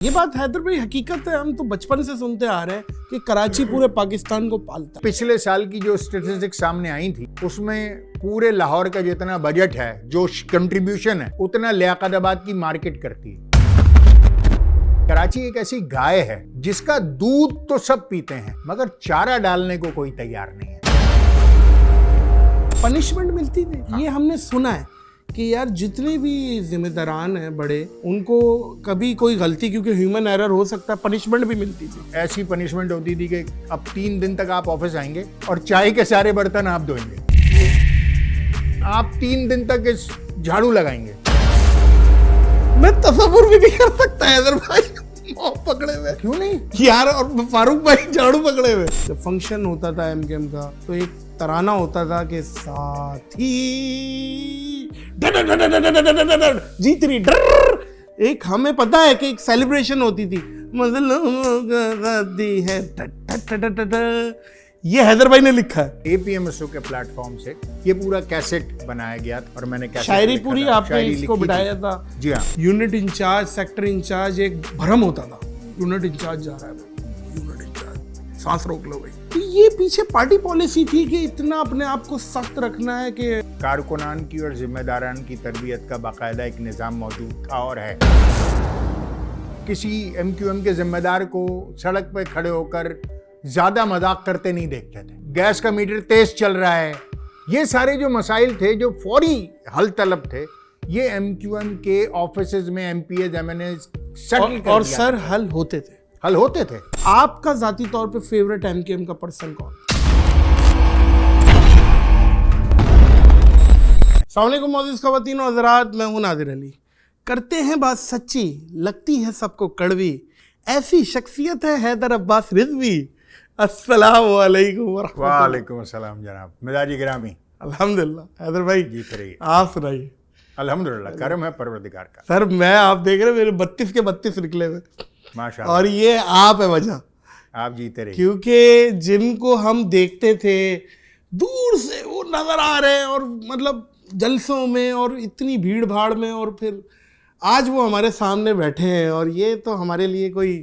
ये बात हैदर भाई हकीकत है, हम तो बचपन से सुनते आ रहे हैं कि कराची पूरे पाकिस्तान को पालता है। पिछले साल की जो स्टेटिस्टिक्स सामने आई थी उसमें पूरे लाहौर का जितना बजट है, जो कंट्रीब्यूशन है, उतना लियाकताबाद की मार्केट करती है। कराची एक ऐसी गाय है जिसका दूध तो सब पीते हैं मगर चारा डालने को कोई तैयार नहीं है। पनिशमेंट मिलती थी, ये हमने सुना है कि यार जितने भी जिम्मेदारान हैं बड़े, उनको कभी कोई गलती, क्योंकि ह्यूमन एरर हो सकता है, पनिशमेंट भी मिलती थी। ऐसी पनिशमेंट होती थी कि अब 3 दिन तक आप ऑफिस आएंगे और चाय के सारे बर्तन आप धोएंगे। आप 3 दिन तक इस झाड़ू लगाएंगे। मैं तसव्वुर भी नहीं कर सकता हैदर भाई पकड़े हुए। क्यों नहीं यार, और फारूक भाई झाड़ू पकड़े हुए। जब फंक्शन होता था एमकेएम का तो एक तराना होता था कि साथी जीत रही डर। एक हमें पता है कि एक सेलिब्रेशन होती थी, ये हैदर भाई ने लिखा है। एपीएमएसओ के प्लेटफॉर्म से ये पूरा कैसेट बनाया गया और मैंने शायरी पूरी आपने इसको बिठाया था। जी हाँ। यूनिट इंचार्ज, सेक्टर इंचार्ज, एक भ्रम होता था, यूनिट इंचार्ज जा रहा है, यूनिट इंचार्ज, सांस रोक लो भाई। तो ये पीछे पार्टी पॉलिसी थी कि इतना अपने आप को सख्त रखना है कि कारकुनान की और जिम्मेदारान की तरबियत का बाकायदा एक निज़ाम मौजूद था और है। किसी एमक्यूएम के जिम्मेदार को सड़क पे खड़े होकर ज्यादा मजाक करते नहीं देखते थे। गैस का मीटर तेज चल रहा है, ये सारे जो मसाइल थे जो फौरी हल तलब थे, ये एमक्यूएम के ऑफिसेज में एमपीएज एमएनए सेटल कर और सर हल होते थे। आपका जाती तौर पे फेवरेट एमकेएम का पर्सन कौन? अस्सलाम वालेकुम मोअज़्ज़िज़ ख़वातीन और हज़रात, मैं हूं नादिर अली। करते हैं बात सच्ची, लगती है सबको कड़वी, ऐसी शख्सियत है हैदर अब्बास रिज़वी। अस्सलाम वालेकुम वरहमतुल्लाह। वालेकुम अस्सलाम जनाब, मिजाजी गिरामी। अल्हम्दुलिल्लाह। हैदर भाई जीत रही है, आप सुनाइए। अल्हम्दुलिल्लाह, करम है परवरदिगार का। सर मैं आप देख रहे मेरे 32 के 32 निकले हुए, माशाअल्लाह, और ये आप है वजह, आप जीते रहिए। क्योंकि जिनको हम देखते थे दूर से वो नजर आ रहे हैं, और मतलब जलसों में और इतनी भीड़ भाड़ में, और फिर आज वो हमारे सामने बैठे हैं, और ये तो हमारे लिए कोई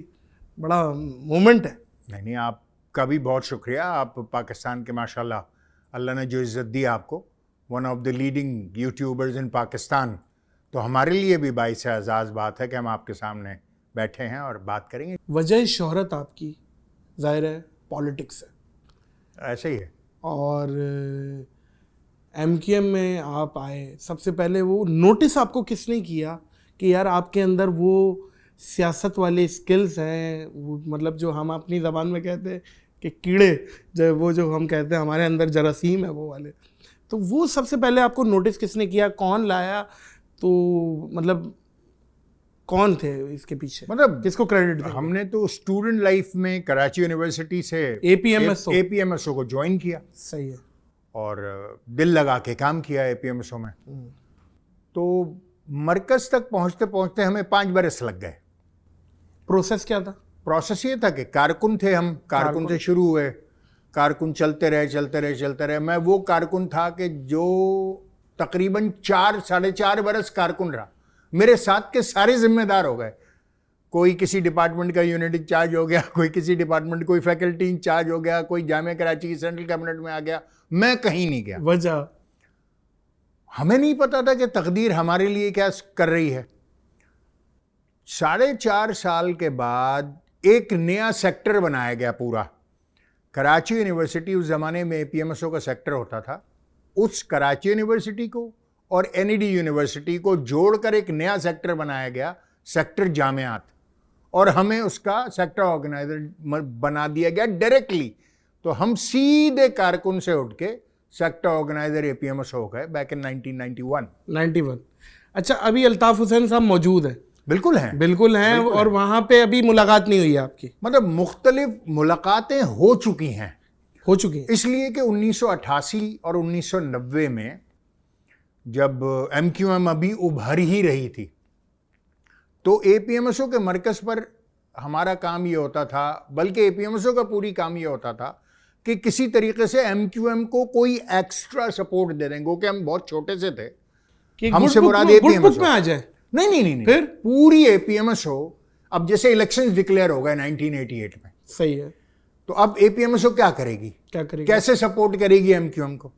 बड़ा मोमेंट है। नहीं, आपका भी बहुत शुक्रिया। आप पाकिस्तान के माशाल्लाह, अल्लाह ने जो इज़्ज़त दी आपको, one of the leading YouTubers in Pakistan, तो हमारे लिए भी बाइस एजाज़ बात है कि हम आपके सामने बैठे हैं और बात करेंगे। वजह शोहरत आपकी जाहिर है पॉलिटिक्स है, ऐसे ही है। और एमकेएम में आप आए, सबसे पहले वो नोटिस आपको किसने किया कि यार आपके अंदर वो सियासत वाले स्किल्स हैं, वो मतलब जो हम अपनी ज़बान में कहते हैं कि कीड़े, जो हम कहते हैं हमारे अंदर जरासीम है वो वाले, तो वो सबसे पहले आपको नोटिस किसने किया, कौन लाया? तो मतलब कौन थे इसके पीछे, मतलब किसको क्रेडिट दें? हमने तो स्टूडेंट लाइफ में कराची यूनिवर्सिटी से एपीएमएसओ को ज्वाइन किया। सही है। और दिल लगा के काम किया एपीएमएसओ में। तो मरकज तक पहुंचते पहुंचते हमें 5 बरस लग गए। प्रोसेस क्या था? प्रोसेस ये था कि कारकुन थे हम, कारकुन से शुरू हुए, कारकुन चलते रहे। मैं वो कारकुन था कि जो तकरीबन 4-4.5 बरस कारकुन रहा। मेरे साथ के सारे जिम्मेदार हो गए, कोई किसी डिपार्टमेंट का यूनिट इंचार्ज हो गया, कोई किसी डिपार्टमेंट, कोई फैकल्टी इंचार्ज हो गया, कोई जामिया कराची की सेंट्रल कैबिनेट में आ गया, मैं कहीं नहीं गया। वजह हमें नहीं पता था कि तकदीर हमारे लिए क्या कर रही है। 4.5 साल के बाद एक नया सेक्टर बनाया गया पूरा। कराची यूनिवर्सिटी उस ज़माने में एपीएमएसओ का सेक्टर होता था, उस कराची यूनिवर्सिटी को और एनईडी यूनिवर्सिटी को जोड़कर एक नया सेक्टर बनाया गया, सेक्टर जामियात, और हमें उसका सेक्टर ऑर्गेनाइजर बना दिया गया डायरेक्टली। तो हम सीधे कारकुन से उठ के सेक्टर ऑर्गेनाइजर एपीएमएस हो गए बैक इन 1991। अच्छा, अभी अल्ताफ हुसैन साहब मौजूद हैं? बिल्कुल हैं। और वहाँ पे अभी मुलाकात नहीं हुई है आपकी? मतलब मुख्तलिफ मुलाकातें हो चुकी हैं। इसलिए कि 1988 और 1990 में जब एमक्यूएम अभी उभर ही रही थी, तो एपीएमएसओ के मरकज़ पर हमारा काम ये होता था, बल्कि एपीएमएसओ का पूरी काम ये होता था कि किसी तरीके से एमक्यूएम को कोई एक्स्ट्रा सपोर्ट दे दें, क्योंकि हम बहुत छोटे से थे। हमसे मुराद एपीएमएसओ में आ जाए। नहीं, फिर पूरी एपीएमएसओ अब जैसे इलेक्शंस डिक्लेयर हो गए 1988 में, सही है, तो अब एपीएमएसओ क्या करेगी, क्या करेगी, कैसे सपोर्ट करेगी एमक्यूएम को?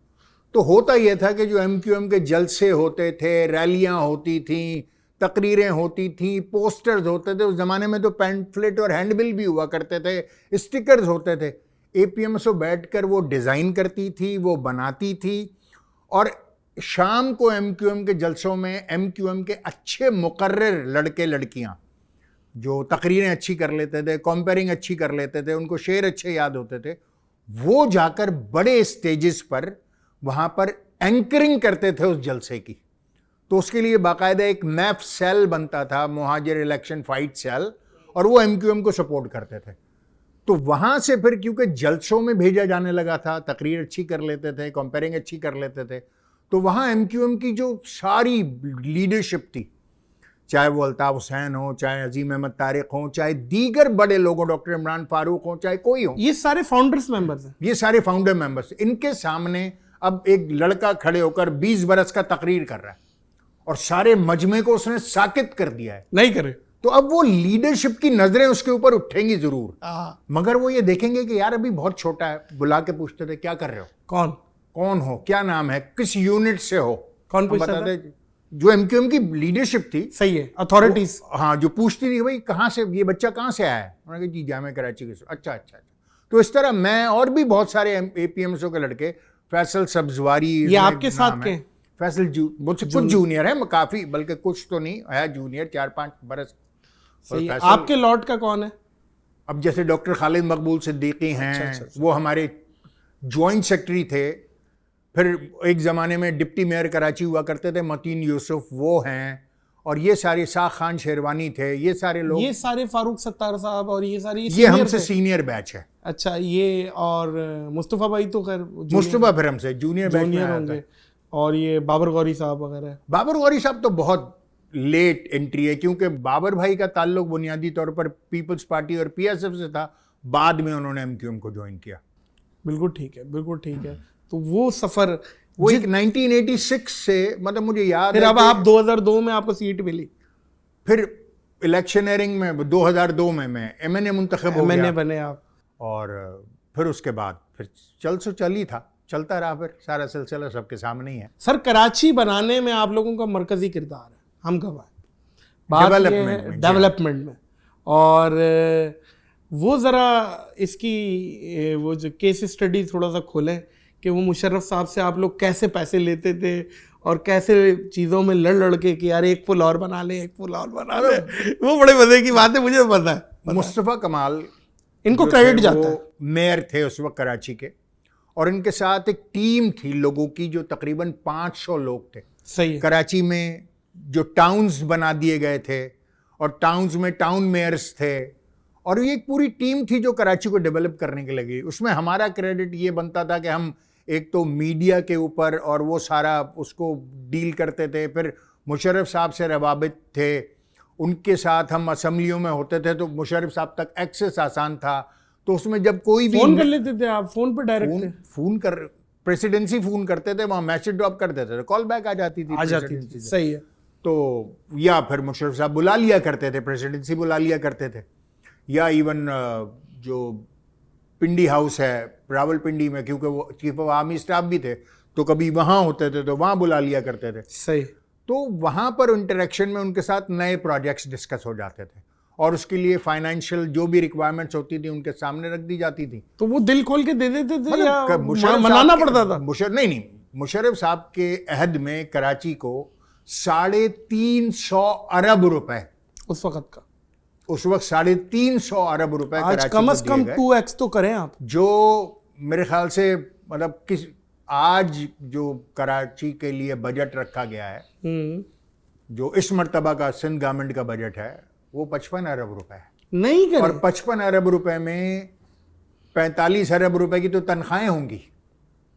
तो होता यह था कि जो एमक्यूएम के जलसे होते थे, रैलियां होती थी, तकरीरें होती थी, पोस्टर्स होते थे, उस जमाने में तो पैम्फलेट और हैंडबिल भी हुआ करते थे, स्टिकर्स होते थे। एपीएमएसओ बैठकर वो डिज़ाइन करती थी, वो बनाती थी, और शाम को एमक्यूएम के जलसों में एमक्यूएम के अच्छे मुकर्रर लड़के लड़कियां जो तकरीरें अच्छी कर लेते थे, कंपेयरिंग अच्छी कर लेते थे, उनको शेर अच्छे याद होते थे, वो जाकर बड़े स्टेजेस पर वहां पर एंकरिंग करते थे उस जलसे की। तो उसके लिए बाकायदा एक मैप सेल बनता था, मुहाजिर इलेक्शन फाइट सेल, और वो एमक्यूएम को सपोर्ट करते थे। तो वहां से फिर क्योंकि जलसों में भेजा जाने लगा था, तकरीर अच्छी कर लेते थे, कंपेयरिंग अच्छी कर लेते थे, तो वहां एमक्यूएम की जो सारी लीडरशिप थी, चाहे वो अल्ताफ हुसैन हो, चाहे अजीम अहमद तारिक हो, चाहे दीगर बड़े लोगों, डॉक्टर इमरान फारूक हो, चाहे कोई हो, ये सारे फाउंडर्स मेंबर्स हैं, ये सारे फाउंडर मेंबर्स, इनके सामने अब एक लड़का खड़े होकर 20 बरस का तकरीर कर रहा है और सारे मजमे को उसने साकित कर दिया है, नहीं करे तो अब वो लीडरशिप की नजरें उसके ऊपर उठेंगी जरूर, मगर वो ये देखेंगे कि यार अभी बहुत छोटा है। बुला के पूछते थे क्या कर रहे हो, कौन हो, क्या नाम है, किस यूनिट से हो, कौन पूछता था? जो एमक्यूएम की लीडरशिप थी, सही है, अथॉरिटीज, हाँ, जो पूछती थी भाई कहाँ से, ये बच्चा कहाँ से आया है, उन्होंने कहा जी जामिया कराची के। अच्छा अच्छा। तो इस तरह मैं और भी बहुत सारे एपीएमएसओ के लड़के, फैसल सब्जवारी, ये आपके साथ के फैसल मुझसे कुछ जूनियर है, काफी, बल्कि कुछ तो नहीं है, जूनियर 4-5 बरस। सही है। आपके लॉट का कौन है? अब जैसे डॉक्टर खालिद मकबूल सिद्दीकी हैं, अच्छा। वो हमारे जॉइंट सेक्रेटरी थे। फिर एक ज़माने में डिप्टी मेयर कराची हुआ करते थे, मतीन यूसुफ, वो हैं। और ये सारे साख खान शेरवानी थे, ये सारे लोग, ये सारे फारूक सत्तार साहब, और ये सारे ये हमसे सीनियर बैच है। अच्छा, ये और मुस्तफ़ा भाई तो खैर, मुस्तफ़ा फिर हमसे जूनियर बैच में होंगे, और ये बाबर गौरी साहब वगैरह। बाबर गौरी साहब तो बहुत लेट एंट्री है, क्योंकि बाबर भाई का ताल्लुक बुनियादी तौर पर पीपल्स पार्टी और पीएसएफ से था, बाद में उन्होंने एमक्यूएम को ज्वाइन किया। बिल्कुल ठीक है, बिल्कुल ठीक है। तो वो सफर वो 1986 से, मतलब मुझे याद है, फिर अब आप 2002 में आपको सीट मिली, फिर इलेक्शनरिंग में 2002 में मैं एमएनए मुंतखब हो गया, एमएनए बने आप, और फिर उसके बाद फिर चल ही था, चलता रहा, फिर सारा सिलसिला सबके सामने ही है। सर, कराची बनाने में आप लोगों का मरकजी किरदार है, हम गवाह बात डेवलपमेंट में, और वो ज़रा इसकी वो जो केस स्टडी थोड़ा सा खोलें कि वो मुशर्रफ साहब से आप लोग कैसे पैसे लेते थे और कैसे चीज़ों में लड़ के कि यार एक पुल और बना ले, एक पुल और बना ले। वो बड़े मजे की बात है, मुझे पता है। मुस्तफ़ा कमाल, इनको क्रेडिट जाता है, मेयर थे उस वक्त कराची के, और इनके साथ एक टीम थी लोगों की जो तकरीबन 500 लोग थे। सही है। कराची में जो टाउन्स बना दिए गए थे, और टाउन्स में टाउन मेयर्स थे, और ये एक पूरी टीम थी जो कराची को डेवलप करने के लगी। उसमें हमारा क्रेडिट ये बनता था कि हम एक तो मीडिया के ऊपर और वो सारा उसको डील करते थे, फिर मुशर्रफ साहब से रवाबित थे, उनके साथ हम असम्बलियों में होते थे तो मुशर्रफ साहब तक एक्सेस आसान था। तो उसमें जब कोई भी फोन कर लेते थे आप, फोन पे डायरेक्ट फोन कर, प्रेसिडेंसी फोन करते थे, वहाँ मैसेज ड्रॉप कर देते थे, कॉल बैक आ जाती थी। सही है। तो या फिर मुशर्रफ साहब बुला लिया करते थे, प्रेसिडेंसी बुला लिया करते थे, या इवन जो पिंडी हाउस है रावलपिंडी में, क्योंकि वो चीफ ऑफ आर्मी स्टाफ भी थे, तो कभी वहाँ होते थे तो वहाँ बुला लिया करते थे। सही। तो वहाँ पर इंटरेक्शन में उनके साथ नए प्रोजेक्ट्स डिस्कस हो जाते थे, और उसके लिए फाइनेंशियल जो भी रिक्वायरमेंट्स होती थी उनके सामने रख दी जाती थी। तो वो दिल खोल के दे देते थे या मनाना पड़ता था? नहीं, मुशर्रफ साहब के अहद में कराची को 350 अरब रुपए उस वक्त का, उस वक्त 350 अरब रुपए आज कम से कम 2x तो करें आप, जो मेरे ख्याल से मतलब किस आज जो कराची के लिए बजट रखा गया है, जो इस मर्तबा का सिंध गवर्नमेंट का बजट है, वो 55 अरब रुपए है। नहीं करें। और 55 अरब रुपए में 45 अरब रुपए की तो तनख्वाहें होंगी,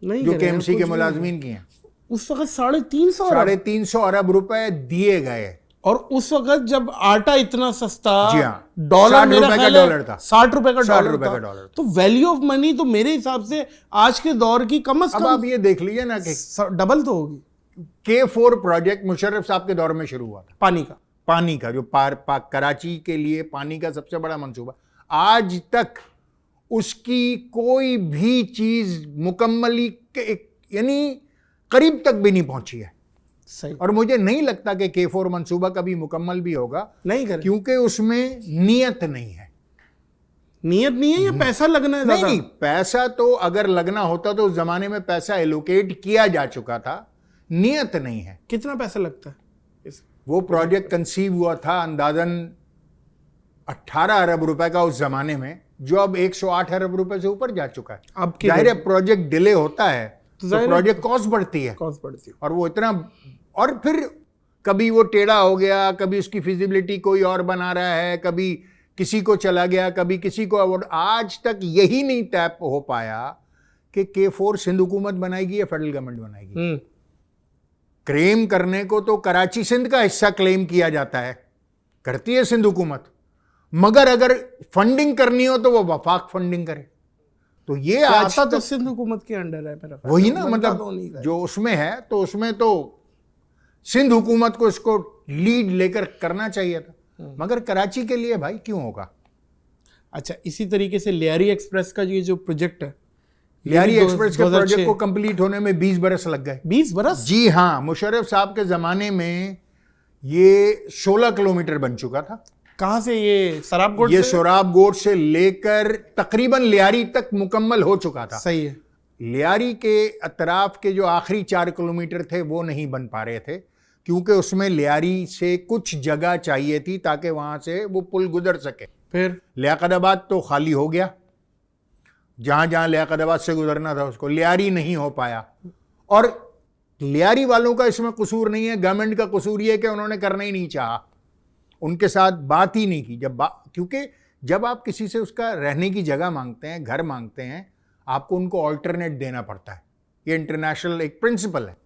नहीं जो केएमसी के मुलाजमीन की हैं। उस वक्त 350 अरब रुपए दिए गए, और उस वक्त जब आटा इतना सस्ता, जी हाँ, डॉलर मेरा ख्याल है था, 60 रुपए का डॉलर, तो वैल्यू ऑफ मनी तो मेरे हिसाब से आज के दौर की कम से कम, अब आप ये देख लीजिए ना कि डबल तो होगी। K4 प्रोजेक्ट मुशर्रफ साहब के दौर में शुरू हुआ था, पानी का, पानी का जो कराची के लिए पानी का सबसे बड़ा मंसूबा, आज तक उसकी कोई भी चीज मुकम्मली यानी करीब तक भी नहीं पहुंची है। सही। और मुझे नहीं लगता कि K4 मंसूबा कभी मुकम्मल भी होगा, नहीं कर, क्योंकि उसमें नियत नहीं है। नियत नहीं है या पैसा लगना है? नहीं, पैसा तो अगर लगना होता तो उस जमाने में पैसा एलोकेट किया जा चुका था, नियत नहीं है। कितना पैसा लगता है इस? वो प्रोजेक्ट कंसीव हुआ था अंदाजन 18 अरब रुपए का उस जमाने में, जो अब 108 अरब रुपए से ऊपर जा चुका है। अब जाहिर है प्रोजेक्ट डिले होता है तो प्रोजेक्ट कॉस्ट बढ़ती है, और वो इतना, और फिर कभी वो टेढ़ा हो गया, कभी उसकी फिजिबिलिटी कोई और बना रहा है, कभी किसी को चला गया, कभी किसी को अवार्ड। आज तक यही नहीं तय हो पाया कि K4 सिंध हुकूमत बनाएगी या फेडरल गवर्नमेंट बनाएगी। क्लेम करने को तो कराची सिंध का हिस्सा क्लेम किया जाता है, करती है सिंध हुकूमत, मगर अगर फंडिंग करनी हो तो वो वफाक फंडिंग करे। तो ये आज तो सिंध हुकूमत के अंडर है मेरा, वही ना, मतलब जो उसमें है तो उसमें तो सिंध हुकूमत को इसको लीड लेकर करना चाहिए था, मगर कराची के लिए भाई क्यों होगा। अच्छा, इसी तरीके से लियारी एक्सप्रेस का ये जो प्रोजेक्ट है, लियारी एक्सप्रेस के प्रोजेक्ट को कंप्लीट होने में 20 बरस लग गए। 20 बरस? जी हाँ, मुशर्रफ साहब के जमाने में ये 16 किलोमीटर बन चुका था। कहां से? ये सोराबगोड़ ये सोराबगोड़ से लेकर तकरीबन लियारी तक मुकम्मल हो चुका था। सही है। लियारी के अतराफ के जो आखिरी 4 किलोमीटर थे वो नहीं बन पा रहे थे, क्योंकि उसमें लियारी से कुछ जगह चाहिए थी ताकि वहां से वो पुल गुजर सके। फिर लियाकताबाद तो खाली हो गया, जहां जहां लियाकताबाद से गुजरना था उसको, लियारी नहीं हो पाया। और लियारी वालों का इसमें कसूर नहीं है, गवर्नमेंट का कसूर ये है कि उन्होंने करना ही नहीं चाहा, उनके साथ बात ही नहीं की। क्योंकि जब आप किसी से उसका रहने की जगह मांगते हैं, घर मांगते हैं, आपको उनको ऑल्टरनेट देना पड़ता है। ये इंटरनेशनल एक प्रिंसिपल है।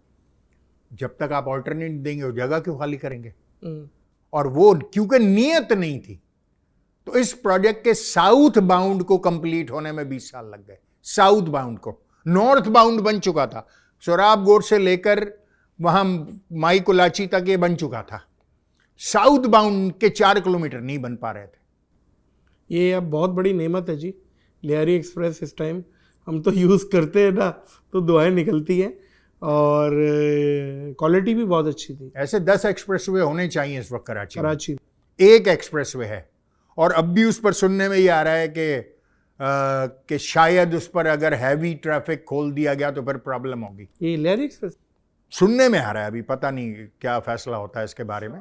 जब तक आप ऑल्टरनेट देंगे वो जगह क्यों खाली करेंगे? और वो क्योंकि नियत नहीं थी, तो इस प्रोजेक्ट के साउथ बाउंड को कंप्लीट होने में 20 साल लग गए। साउथ बाउंड को, नॉर्थ बाउंड बन चुका था, सोराबगोड़ से लेकर वहां माई कुलाची तक ये बन चुका था। साउथ बाउंड के 4 किलोमीटर नहीं बन पा रहे थे। ये अब बहुत बड़ी नेमत है जी, लियारी एक्सप्रेस। इस टाइम हम तो यूज़ करते हैं ना, तो दुआएं निकलती हैं, और क्वालिटी भी बहुत अच्छी थी। ऐसे 10 एक्सप्रेसवे होने चाहिए इस वक्त कराची में। एक एक्सप्रेसवे है, और अब भी उस पर सुनने में ये आ रहा है कि शायद उस पर अगर हैवी ट्रैफिक खोल दिया गया तो फिर प्रॉब्लम होगी। ये लियारी एक्सप्रेस सुनने में आ रहा है, अभी पता नहीं क्या फैसला होता है इसके बारे में।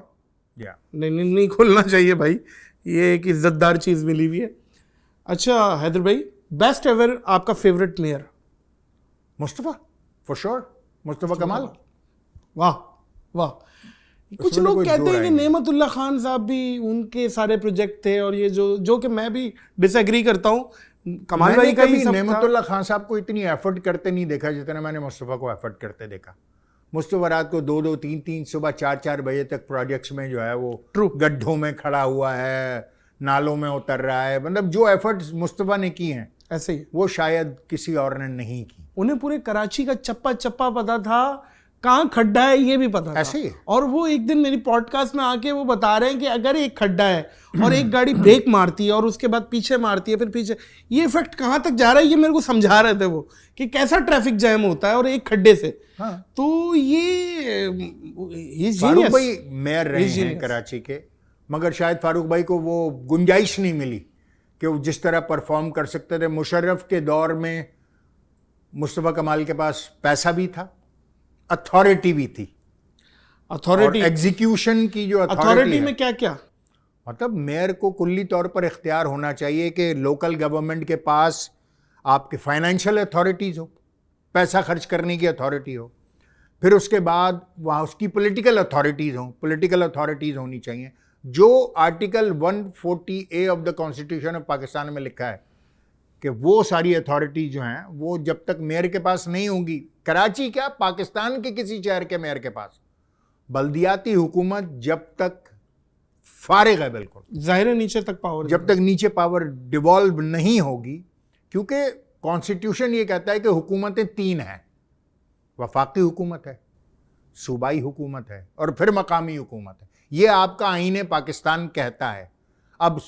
नहीं खोलना चाहिए भाई, ये एक इज्जतदार चीज़ मिली हुई है। अच्छा हैदर भाई, बेस्ट एवर आपका favourite mayor? Mustafa, for sure, Mustafa कमाल। वाह वाह। कुछ लोग कहते हैं कि नेमतुल्लाह खान साहब भी, उनके सारे प्रोजेक्ट थे, और ये जो कि मैं भी डिसएग्री करता हूँ। कमाल भाई का ही सब था। नेमतुल्लाह खान साहब को इतनी एफर्ट करते नहीं देखा जितना मैंने मुस्तफ़ा को एफर्ट करते देखा। मुस्तफ़ा रात को 2-2, 3-3, सुबह 4-4 बजे तक प्रोजेक्ट्स में जो है वो गड्ढों में खड़ा हुआ है, नालों में उतर रहा है। मतलब जो एफर्ट्स मुस्तफ़ा ने की हैं, ऐसे ही वो शायद किसी और ने नहीं की। उन्हें पूरे कराची का चप्पा चप्पा पता था, कहाँ खड्डा है ये भी पता था। ऐसे ही। और वो एक दिन मेरी पॉडकास्ट में आके वो बता रहे हैं कि अगर एक खड्डा है और एक गाड़ी ब्रेक मारती है और उसके बाद पीछे मारती है, फिर पीछे, ये इफेक्ट कहाँ तक जा रहा है, ये मेरे को समझा रहे थे वो, कि कैसा ट्रैफिक जैम होता है और एक खड्डे से। हाँ। तो ये फारूक भाई मेयर रहे हैं कराची के, मगर शायद फारूक भाई को वो गुंजाइश नहीं मिली कि वो जिस तरह परफॉर्म कर सकते थे। मुशर्रफ के दौर में मुस्तफ़ा कमाल के पास पैसा भी था, अथॉरिटी भी थी। अथॉरिटी, एग्जीक्यूशन की जो अथॉरिटी में क्या क्या, मतलब मेयर को कुल्ली तौर पर इख्तियार होना चाहिए कि लोकल गवर्नमेंट के पास आपके फाइनेंशियल अथॉरिटीज़ हो, पैसा खर्च करने की अथॉरिटी हो, फिर उसके बाद वहाँ उसकी पॉलिटिकल अथॉरिटीज़ हों, पॉलिटिकल अथॉरिटीज़ होनी चाहिए। जो article 140A of the constitution of Pakistan में लिखा है कि वो सारी अथॉरिटी जो हैं वो जब तक मेयर के पास नहीं होंगी, कराची क्या पाकिस्तान के किसी शहर के मेयर के पास, बल्दियाती हुकूमत जब तक फारिग है बिल्कुल, जाहिर है नीचे तक पावर, जब तक नीचे पावर डिवॉल्व नहीं होगी, क्योंकि कॉन्स्टिट्यूशन ये कहता है कि हुकूमतें 3 हैं, वफाकी हुकूमत है, सूबाई हुकूमत है और फिर मकामी हुकूमत है। ये आपका आईने पाकिस्तान कहता है। अब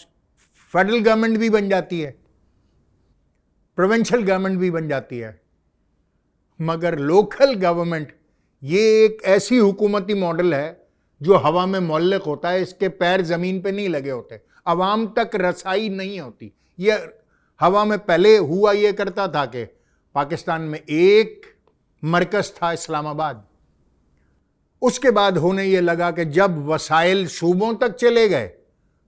फेडरल गवर्नमेंट भी बन जाती है, प्रोविंशियल गवर्नमेंट भी बन जाती है, मगर लोकल गवर्नमेंट ये एक ऐसी हुकूमती मॉडल है जो हवा में मुअल्लक होता है, इसके पैर जमीन पे नहीं लगे होते, अवाम तक रसाई नहीं होती। ये हवा में पहले हुआ ये करता था कि पाकिस्तान में एक मरकज था इस्लामाबाद, उसके बाद होने ये लगा कि जब वसाइल सूबों तक चले गए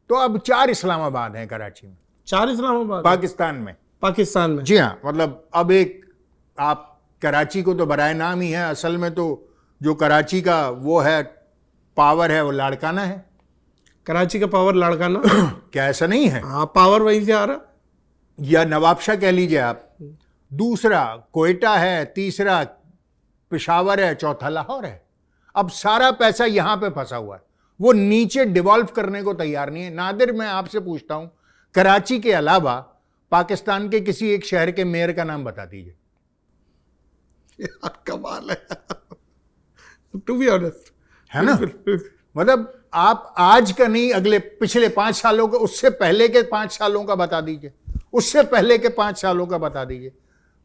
तो अब 4 इस्लामाबाद हैं कराची में। 4 इस्लामाबाद पाकिस्तान में? पाकिस्तान में, जी हाँ। मतलब अब एक आप कराची को तो बराए नाम ही है, असल में तो जो कराची का वो है पावर है वो लाड़काना है। कराची का पावर लाड़काना क्या ऐसा नहीं है? हाँ, पावर वहीं से आ रहा, या नवाबशाह कह लीजिए आप। दूसरा कोयटा है, तीसरा पेशावर है, चौथा लाहौर है। अब सारा पैसा यहां पे फंसा हुआ है, वो नीचे डिवॉल्व करने को तैयार नहीं है। नादिर, मैं आपसे पूछता हूं, कराची के अलावा पाकिस्तान के किसी एक शहर के मेयर का नाम बता दीजिए। यार कमाल है टू बी ऑनेस्ट, है ना? मतलब आप आज का नहीं, अगले पिछले 5 सालों का, उससे पहले के 5 सालों का बता दीजिए, उससे पहले के 5 सालों का बता दीजिए।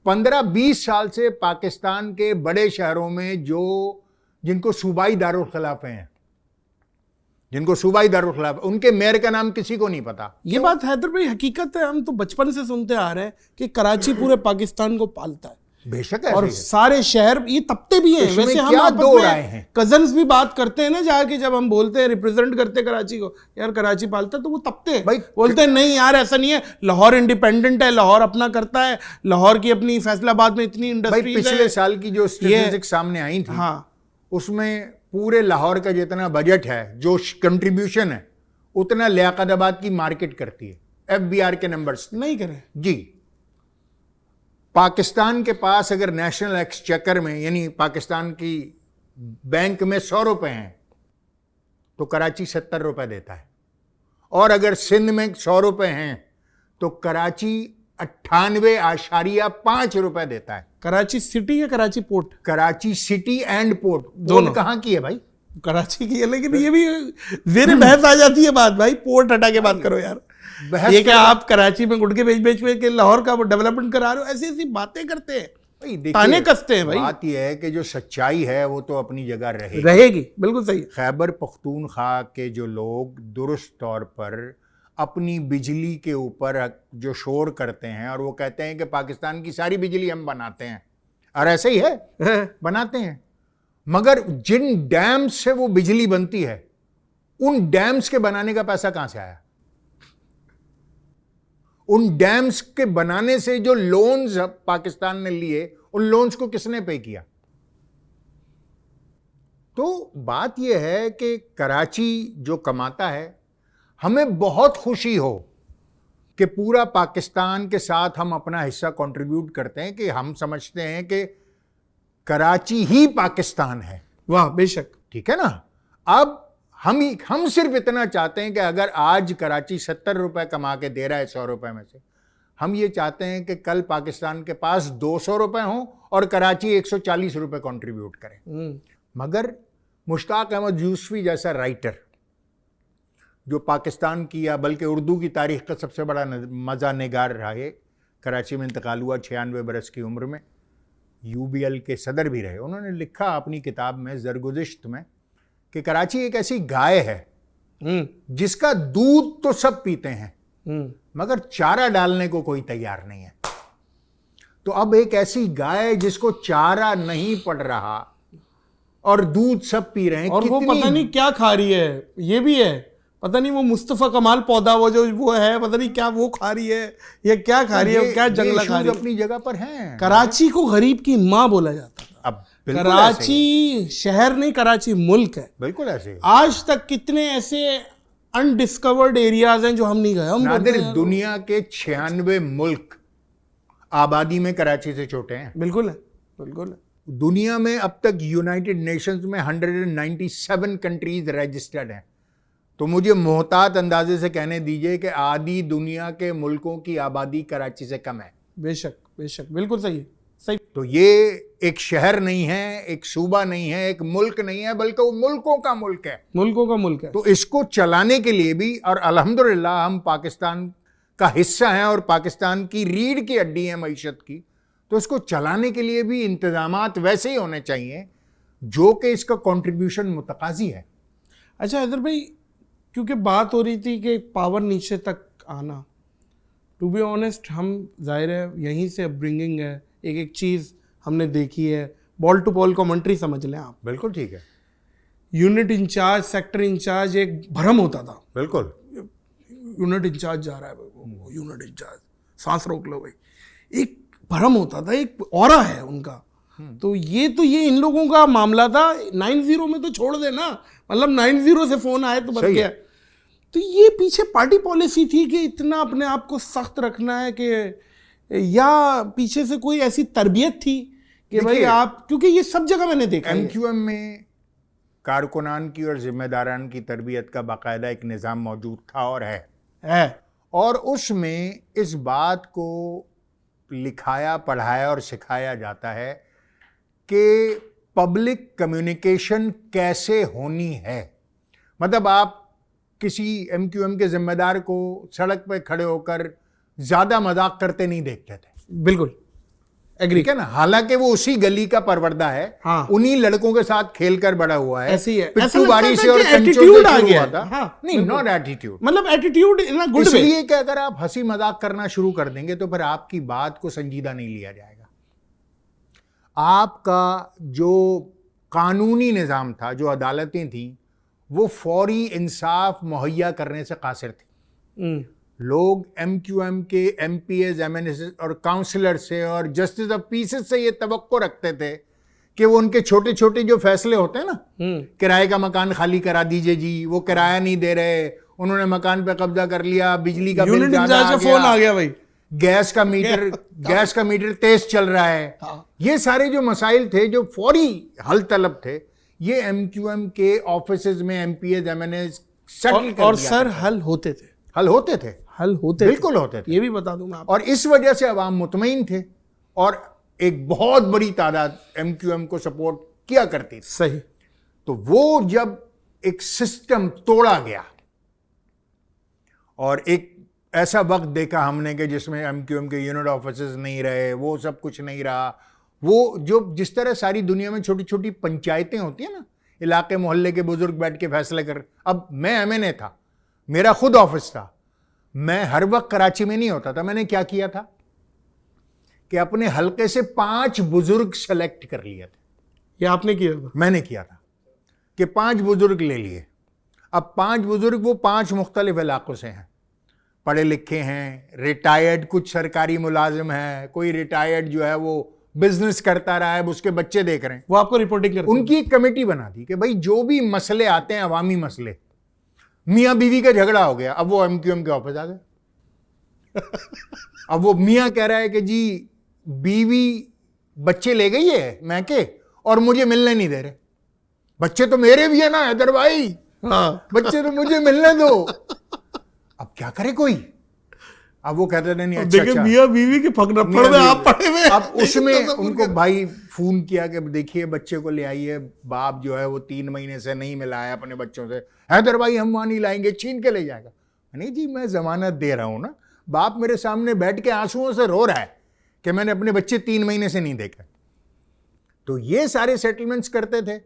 15-20 साल से पाकिस्तान के बड़े शहरों में जिनको सूबाई दारुल खिलाफे हैं, जिनको सूबाई दारुल खिलाफे, उनके मेयर का नाम किसी को नहीं पता। ये बात हैदर भाई हकीकत है, हम तो बचपन से सुनते आ रहे हैं कि कराची पूरे पाकिस्तान को पालता है। बेशक और सारे शहर ये तबते भी हैं। वैसे हम आपस में कजन्स भी बात करते हैं ना जाके, जब हम बोलते हैं रिप्रेजेंट करते हैं कराची को, यार कराची पालता, तो वो तबते बोलते हैं नहीं यार ऐसा नहीं है, लाहौर इंडिपेंडेंट है, लाहौर अपना करता है, लाहौर की अपनी फैसलाबाद में इतनी इंडस्ट्रीज है। पिछले साल की जो स्टैटिस्टिक्स सामने आई थी, हाँ, उसमें पूरे लाहौर का जितना बजट है, जो कंट्रीब्यूशन है, उतना लियाकताबाद की मार्केट करती है। FBR के नंबर्स नहीं करे जी। पाकिस्तान के पास अगर नेशनल एक्सचेकर में, यानी पाकिस्तान की बैंक में 100 रुपए हैं, तो कराची 70 रुपए देता है। और अगर सिंध में 100 रुपए हैं तो कराची 98.5 रुपए देता है। कराची सिटी या Karachi port? Karachi city and port दोनों। कहाँ की है भाई? कराची की है, लेकिन ये भी जेर बहस आ जाती है बात भाई। पोर्ट हटा के बात करो यार। ये क्या आप कराची में गुटके बेच के लाहौर का डेवलपमेंट करा रहे हो? ऐसी ऐसी बातें करते हैं, ताने कसते हैं भाई। बात यह है कि जो सच्चाई है वो तो अपनी जगह रहेगी। बिल्कुल सही। खैबर पख्तूनख्वा के जो लोग दुरुस्त तौर पर अपनी बिजली के ऊपर जो शोर करते हैं और वो कहते हैं कि पाकिस्तान की सारी बिजली हम बनाते हैं, और ऐसे ही है बनाते हैं, मगर जिन डैम्स से वो बिजली बनती है, उन डैम्स के बनाने का पैसा कहां से आया? उन डैम्स के बनाने से जो लोन्स पाकिस्तान ने लिए, उन लोन्स को किसने पे किया? तो बात यह है कि कराची जो कमाता है, हमें बहुत खुशी हो कि पूरा पाकिस्तान के साथ हम अपना हिस्सा कंट्रीब्यूट करते हैं, कि हम समझते हैं कि कराची ही पाकिस्तान है। वाह, बेशक, ठीक है ना। अब हम सिर्फ इतना चाहते हैं कि अगर आज कराची 70 रुपए कमा के दे रहा है 100 रुपए में से, हम ये चाहते हैं कि कल पाकिस्तान के पास 200 रुपए हों और कराची 140 रुपए कंट्रीब्यूट करे। मगर मुश्ताक अहमद यूसुफी जैसा राइटर, जो पाकिस्तान की या बल्कि उर्दू की तारीख का सबसे बड़ा मज़ा निगार रहा है, कराची में इंतकाल हुआ 96 बरस की उम्र में, UBL के सदर भी रहे, उन्होंने लिखा अपनी किताब में ज़रगुज़िश्त में कि कराची एक ऐसी गाय है जिसका दूध तो सब पीते हैं, मगर चारा डालने को कोई तैयार नहीं है। तो अब एक ऐसी गाय जिसको चारा नहीं पड़ रहा और दूध सब पी रहे हैं, और वो पता नहीं क्या खा रही है, ये भी है, पता नहीं वो मुस्तफा कमाल पौधा वो है, पता नहीं क्या वो खा रही है, ये क्या खा रही है, क्या जंगला खा रही है। अपनी जगह पर हैं। कराची को गरीब की माँ बोला जाता था। अब कराची शहर नहीं, कराची मुल्क है। बिल्कुल ऐसे। आज तक कितने ऐसे अनडिस्कवर्ड एरियाज हैं जो हम नहीं गए। हम नादिर, दुनिया के 96 मुल्क आबादी में कराची से छोटे हैं। बिल्कुल है, बिल्कुल है। दुनिया में अब तक यूनाइटेड नेशंस में 197 कंट्रीज रजिस्टर्ड हैं। तो मुझे मोहतात अंदाजे से कहने दीजिए कि आधी दुनिया के मुल्कों की आबादी कराची से कम है। बेशक, बेशक, बिल्कुल सही है, सही। तो ये एक शहर नहीं है, एक सूबा नहीं है, एक मुल्क नहीं है, बल्कि वो मुल्कों का मुल्क है। मुल्कों का मुल्क है। तो इसको चलाने के लिए भी, और अल्हम्दुलिल्लाह हम पाकिस्तान का हिस्सा हैं और पाकिस्तान की रीढ़ की हड्डी है मईशत की, तो इसको चलाने के लिए भी इंतजामात वैसे ही होने चाहिए जो कि इसका कंट्रीब्यूशन मुतकाजी है। अच्छा हैदर भाई, क्योंकि बात हो रही थी कि पावर नीचे तक आना, टू बी ऑनेस्ट हम जाहिर है यहीं से अपब्रिंगिंग है, एक एक चीज़ हमने देखी है, बॉल टू बॉल कमेंट्री समझ लें आप। बिल्कुल ठीक है। यूनिट इंचार्ज, सेक्टर इंचार्ज एक भ्रम होता था। बिल्कुल। यूनिट इंचार्ज जा रहा है, यूनिट इंचार्ज, सांस रोक लो भाई, एक भ्रम होता था, एक ऑरा है उनका। तो ये इन लोगों का मामला था। 90 में तो छोड़ देना, मतलब 90 से फोन आए तो बच गया। तो ये पीछे पार्टी पॉलिसी थी कि इतना अपने आप को सख्त रखना है कि, या पीछे से कोई ऐसी तरबियत थी कि भाई आप, क्योंकि ये सब जगह मैंने देखा है MQM में कारकुनान की और जिम्मेदारान की तरबियत का बाकायदा एक निज़ाम मौजूद था और है। और उसमें इस बात को लिखाया, पढ़ाया और सिखाया जाता है कि पब्लिक कम्युनिकेशन कैसे होनी है। मतलब आप किसी MQM के जिम्मेदार को सड़क पे खड़े होकर ज्यादा मजाक करते नहीं देखते थे। बिल्कुल एग्री है ना, हालांकि वो उसी गली का परवरदा है। हाँ। उन्हीं लड़कों के साथ खेलकर बड़ा हुआ है। ऐसी है, पिट्टू बारी से और एटीट्यूड आ गया था। हाँ, नहीं, नॉट एटीट्यूड, मतलब attitude in a good way. इसलिए कि अगर आप हंसी मजाक करना शुरू कर देंगे तो फिर आपकी बात को संजीदा नहीं लिया जाएगा। आपका जो कानूनी निज़ाम था, जो अदालतें थी, वो फौरी इंसाफ मुहैया करने से कासिर थी। लोग MQM के MPs, MNS और काउंसलर से और जस्टिस ऑफ पीसेस से ये तवक्को रखते थे कि वो उनके छोटे छोटे जो फैसले होते हैं ना, किराए का मकान खाली करा दीजिए जी, वो किराया नहीं दे रहे, उन्होंने मकान पे कब्जा कर लिया, बिजली का बिल ज्यादा आ गया, फोन आ गया भाई, गैस का मीटर तेज चल रहा है। ये सारे जो मसाइल थे जो फौरी हल तलब थे, ये MQM के ऑफिसेज में MPs, MNS सेटल कर और सर हल होते थे, बिल्कुल होते थे। ये भी बता दूं मैं आपको। और इस वजह से अवाम मुतमईन थे और एक बहुत बड़ी तादाद MQM को सपोर्ट किया करती थी। सही। तो वो जब एक सिस्टम तोड़ा गया और एक ऐसा वक्त देखा हमने कि जिसमें MQM के यूनिट ऑफिसर्स नहीं रहे, वो सब कुछ नहीं रहा, वो जो जिस तरह सारी दुनिया में छोटी छोटी पंचायतें होती है ना, इलाके मोहल्ले के बुजुर्ग बैठ के फैसले कर। अब मैं MNA था, मेरा खुद ऑफिस था, मैं हर वक्त कराची में नहीं होता था। मैंने क्या किया था कि अपने हलके से 5 बुजुर्ग सेलेक्ट कर लिए थे। ये आपने किया था? मैंने किया था कि 5 बुजुर्ग ले लिए। अब 5 बुजुर्ग वो 5 मुख्तलिफ इलाकों से हैं, पढ़े लिखे हैं, रिटायर्ड, कुछ सरकारी मुलाजिम हैं, कोई रिटायर्ड जो है वो बिजनेस करता रहा है, उसके बच्चे देख रहे हैं, वो आपको रिपोर्टिंग करते हैं। उनकी एक कमेटी बना दी कि भाई जो भी मसले आते हैं, अवामी मसले, मियाँ बीवी का झगड़ा हो गया, अब वो MQM के ऑफिस आ गए। अब वो मियाँ कह रहा है कि जी बीवी बच्चे ले गई है मैं के और मुझे मिलने नहीं दे रहे। बच्चे तो मेरे भी है ना हैदर भाई, हाँ, बच्चे तो मुझे मिलने दो। अब क्या करे कोई? अब वो कहते नहीं, अच्छा, मियाँ बीवी के फकड़फड़ में आप पड़े हुए। अब उसमें उनको भाई फोन किया कि देखिए बच्चे को ले आइए, बाप जो है वो 3 महीने से नहीं मिला है अपने बच्चों से, हैदर भाई हम वहां नहीं लाएंगे, छीन के ले जाएगा। नहीं जी, मैं जमानत दे रहा हूं ना, बाप मेरे सामने बैठ के आंसुओं से रो रहा है कि मैंने अपने बच्चे 3 महीने से नहीं देखे। तो ये सारे सेटलमेंट्स करते थे।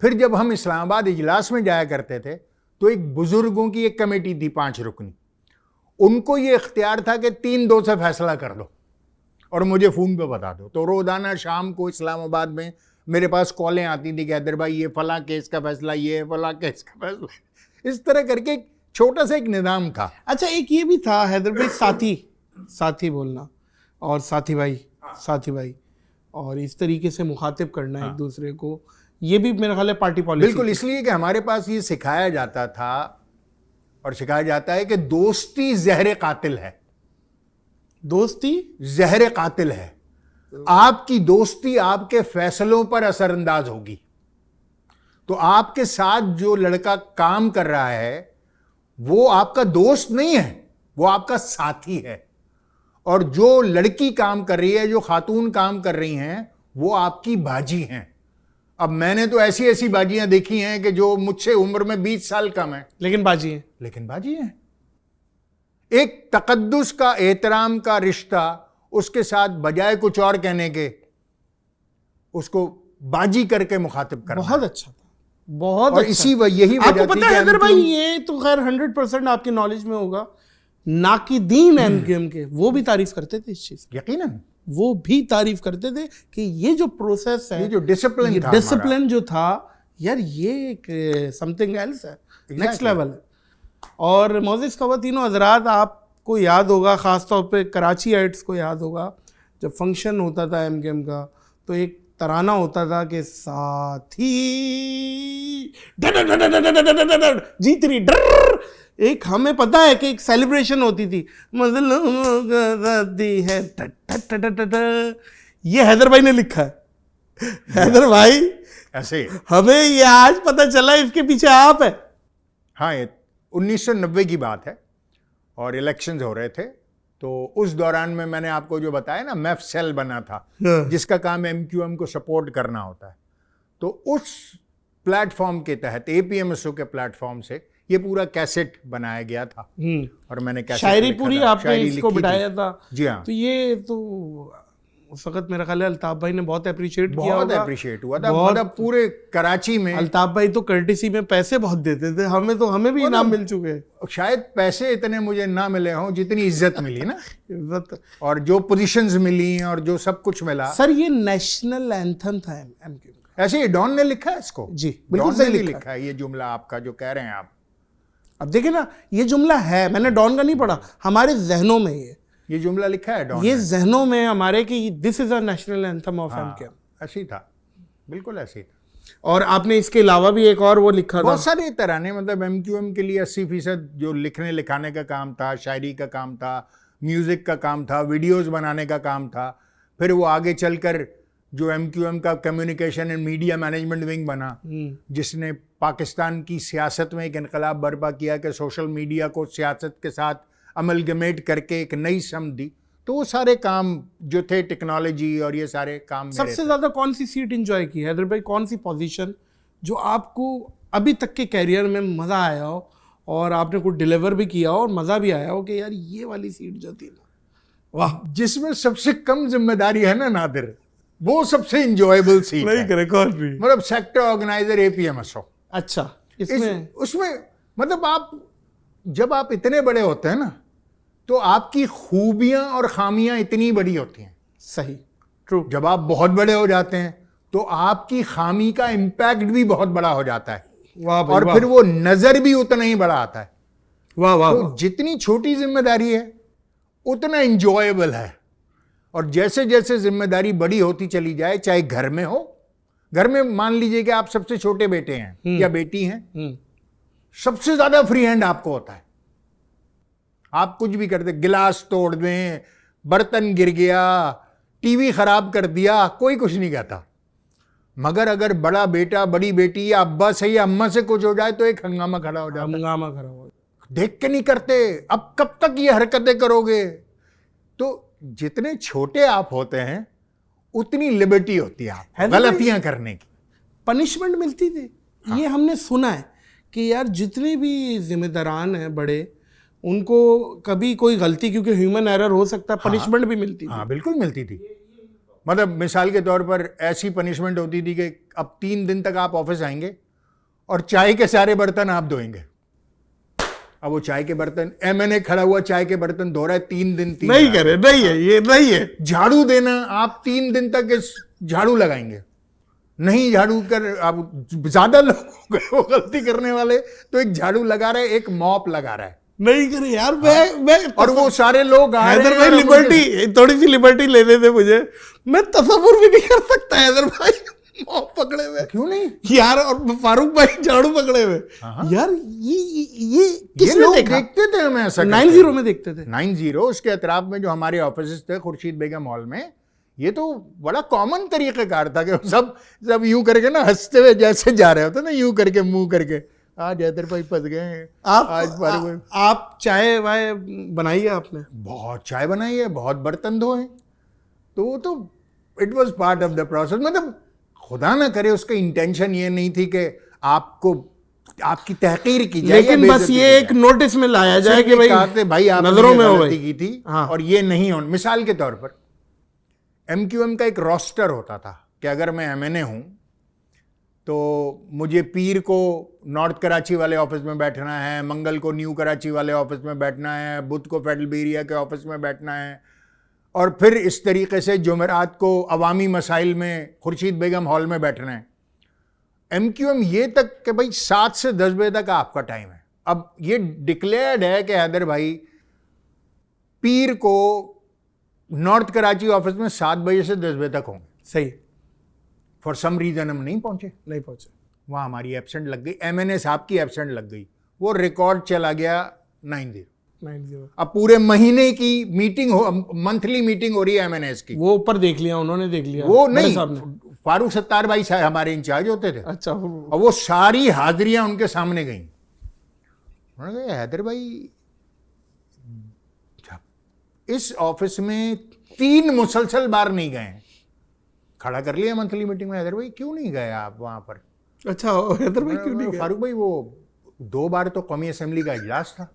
फिर जब हम इस्लामाबाद इजलास में जाया करते थे तो एक बुजुर्गों की एक कमेटी थी 5 रुकनी, उनको ये इख्तियार था कि 3-2 से फैसला कर दो और मुझे फ़ोन पे बता दो। तो रोज़ाना शाम को इस्लामाबाद में मेरे पास कॉलें आती थी कि हैदर भाई ये फलां केस का फैसला, ये फलां केस का फैसला, इस तरह करके एक छोटा सा एक निज़ाम था। अच्छा, एक ये भी था हैदर भाई, साथी बोलना और साथी भाई और इस तरीके से मुखातिब करना एक दूसरे को, ये भी मेरा ख्याल है पार्टी पॉलिसी। बिल्कुल, इसलिए कि हमारे पास ये सिखाया जाता था और सिखाया जाता है कि दोस्ती जहर कातिल है। दोस्ती जहर कातिल है। आपकी दोस्ती आपके फैसलों पर असरअंदाज होगी। तो आपके साथ जो लड़का काम कर रहा है वो आपका दोस्त नहीं है, वो आपका साथी है। और जो लड़की काम कर रही है, जो खातून काम कर रही हैं, वो आपकी बाजी हैं। अब मैंने तो ऐसी ऐसी बाजियां देखी हैं कि जो मुझसे उम्र में 20 साल कम है, लेकिन बाजी है। लेकिन बाजी हैं। एक तकद्दुस का, एहतराम का रिश्ता उसके साथ बजाय कुछ और कहने के उसको बाजी करके मुखातिब करना। बहुत अच्छा था, बहुत और अच्छा। इसी यही वजह आपको थी पता कि है हैदर भाई, MQM ये तो खैर 100% आपकी नॉलेज में होगा, नाकिदीन एमकेएम के वो भी तारीफ करते थे इस चीज की। यकीनन वो भी तारीफ करते थे कि ये जो प्रोसेस है, ये जो डिसिप्लिन था, डिसिप्लिन जो था यार, ये एक समथिंग एल्स है, नेक्स्ट लेवल है। और मोजिस खवातीनो हजरात, आपको याद होगा, ख़ास तौर पे कराची आइट्स को याद होगा, जब फंक्शन होता था एमकेएम का तो एक तराना होता था कि साथी जीतरी डर, एक हमें पता है कि एक सेलिब्रेशन होती थी, है। ये हैदर भाई ने लिखा है। हैदर भाई ऐसे हमें ये आज पता चला इसके पीछे आप है। हाँ, ये 1990 की बात है और इलेक्शंस हो रहे थे, तो उस दौरान में मैंने आपको जो बताया ना, मैफ सेल बना था जिसका काम एमक्यूएम को सपोर्ट करना होता है। तो उस प्लेटफॉर्म के तहत, एपीएमएसओ के प्लेटफॉर्म से ये पूरा कैसेट बनाया गया था और मैंने कैसेट शायरी लिखा पूरी था, आपने शायरी इसको लिखी थी। बिठाया था। जी हाँ, तो ये तो उस वक्त मेरा ख्याल है अल्ताफ भाई ने बहुत अप्रिशिएट किया बहुत होगा। अप्रिशिएट हुआ था। बहुत। मतलब पूरे कराची में अल्ताफ भाई तो कर्टिसी में पैसे बहुत देते थे, हमें भी इनाम मिल चुके हैं। शायद पैसे इतने मुझे ना मिले हों जितनी इज्जत मिली ना, इज्जत। और जो पोजीशंस मिली और जो सब कुछ मिला। सर ये नेशनल एंथम था एमक्यू का। ऐसे ही डॉन ने लिखा है इसको। जी बिल्कुल डॉन ने सही भी लिखा लिखा है ये जुमला आपका जो कह रहे हैं आप। अब देखिए ना, ये जुमला है, मैंने डॉन का नहीं पढ़ा, हमारे जहनों में ये जुमला लिखा है डॉन ये ने। जहनों में हमारे कि this is a national anthem of MQ. ऐसे ही था, बिल्कुल ऐसे ही था। और आपने इसके अलावा भी एक और वो लिखा था, बहुत सारे तराने, मतलब एमक्यूएम के लिए 80% जो लिखने लिखाने का काम था, शायरी का काम था, म्यूजिक का काम था, वीडियोस बनाने का काम था। फिर वो आगे चलकर जो एमक्यूएम का communication and media management wing बना, जिसने पाकिस्तान की सियासत में एक इनकलाब बर्पा किया कि सोशल मीडिया को सियासत के साथ अमलगमेट करके एक नई समझ दी। तो वो सारे काम जो थे, टेक्नोलॉजी और ये सारे काम मेरे सबसे थे। ज्यादा कौन सी सीट एंजॉय की हैदर भाई, कौन सी पोजीशन जो आपको अभी तक के कैरियर में मजा आया हो और आपने कुछ डिलीवर भी किया हो और मजा भी आया हो कि यार ये वाली सीट जो थी ना, वाह। जिसमें सबसे कम जिम्मेदारी है ना नादिर, वो सबसे इंजॉयबल सीट है। करे कौन भी। मतलब सेक्टर ऑर्गेनाइजर एपीएमएसओ। अच्छा, इसमें उसमें मतलब आप जब आप इतने बड़े होते हैं ना, तो आपकी खूबियां और खामियां इतनी बड़ी होती हैं। सही, ट्रू। जब आप बहुत बड़े हो जाते हैं तो आपकी खामी का इम्पैक्ट भी बहुत बड़ा हो जाता है। वाह भाई, और वाह। फिर वो नजर भी उतना ही बड़ा आता है। वाह वाह तो वाह। जितनी छोटी जिम्मेदारी है उतना इंजॉयबल है। और जैसे जैसे जिम्मेदारी बड़ी होती चली जाए, चाहे घर में हो, घर में मान लीजिए कि आप सबसे छोटे बेटे हैं या बेटी हैं, सबसे ज्यादा फ्री हैंड आपको होता है। आप कुछ भी करते, गिलास तोड़ दें, बर्तन गिर गया, टीवी खराब कर दिया, कोई कुछ नहीं कहता। मगर अगर बड़ा बेटा, बड़ी बेटी या अब्बा से या अम्मा से कुछ हो जाए तो एक हंगामा खड़ा हो जाता है। हंगामा खड़ा हुआ। देख के नहीं करते, अब कब तक ये हरकतें करोगे। तो जितने छोटे आप होते हैं उतनी लिबर्टी होती है आप गलतियां करने की। पनिशमेंट मिलती थी। हाँ। ये हमने सुना है कि यार जितने भी जिम्मेदारान हैं बड़े, उनको कभी कोई गलती, क्योंकि ह्यूमन एरर हो सकता है, पनिशमेंट भी मिलती थी। हाँ बिल्कुल मिलती थी। मतलब मिसाल के तौर पर ऐसी पनिशमेंट होती थी कि अब 3 दिन तक आप ऑफिस आएंगे और चाय के सारे बर्तन आप धोएंगे। अब वो चाय के बर्तन, मैंने खड़ा हुआ चाय के बर्तन धो रहा है 3 दिन नहीं करे, नहीं है, ये नहीं है। झाड़ू देना, आप 3 दिन तक इस झाड़ू लगाएंगे, नहीं झाड़ू कर, आप ज्यादा लोग हो गए वो गलती करने वाले, तो एक झाड़ू लगा रहा है, एक मॉप लगा रहा है, नहीं करे यार। मैं और वो सारे लोग आ रहे हैं। भाई लिबर्टी, थोड़ी सी लिबर्टी लेने दे मुझे, मैं तसव्वुर भी नहीं कर सकता हैदर भाई मॉप पकड़े हुए। क्यों नहीं यार, और फारूक भाई झाड़ू पकड़े हुए। यार ये किसने देखा? देखते थे हमें ऐसा 90 में देखते थे। 90 उसके अतराफ में जो हमारे ऑफिस थे खुर्शीद बेगम हॉल में, ये तो बड़ा कॉमन तरीक़ेकार था कि सब यूं करके ना हंसते हुए जैसे जा रहे होते ना, यूं करके मुंह करके, आज हैदर भाई फंस गए हैं। आप चाय वाय बनाई है आपने? बहुत चाय बनाई है, बहुत बर्तन धोए। तो वो तो it was part of the process. मतलब खुदा ना करे उसका इंटेंशन ये नहीं थी कि आपको आपकी तहकीर की जाए, लेकिन बस ये एक नोटिस में लाया जाए कि भाई आपने नजरों में हो गलती की थी। हाँ। और ये नहीं हो। मिसाल के तौर पर MQM का एक रोस्टर होता था कि अगर मैं MNA हूं तो मुझे पीर को नॉर्थ कराची वाले ऑफिस में बैठना है, मंगल को न्यू कराची वाले ऑफिस में बैठना है, बुध को फेडरल बेरिया के ऑफिस में बैठना है, और फिर इस तरीके से जुमेरात को अवामी मसाइल में खुर्शीद बेगम हॉल में बैठना है। MQM ये तक कि भाई 7 से 10 बजे तक आपका टाइम है। अब ये डिक्लेयर्ड है कि हैदर भाई पीर को नॉर्थ कराची ऑफिस में 7 बजे से 10 बजे तक होंगे। सही। फॉर सम रीजन हम नहीं पहुंचे। वहां हमारी एब्सेंट लग गई, MNA साहब की एब्सेंट लग गई, वो रिकॉर्ड चला गया 90। अब पूरे महीने की मीटिंग हो, मंथली मीटिंग हो रही है MNAs की, वो ऊपर देख लिया, उन्होंने देख लिया, वो नहीं, फारूक सत्तार भाई साहब हमारे इंचार्ज होते थे। अच्छा। और वो सारी हाजिरियां उनके सामने गई। उन्होंने कहा हैदर भाई इस ऑफिस में 3 मुसलसल बार नहीं गए, खड़ा कर लिया मंथली मीटिंग में, हैदर भाई क्यों नहीं गए आप वहां पर? अच्छा, हैदर भाई क्यों नहीं गए? फारूक भाई वो 2 बार तो कौमी असेंबली का इजलास था,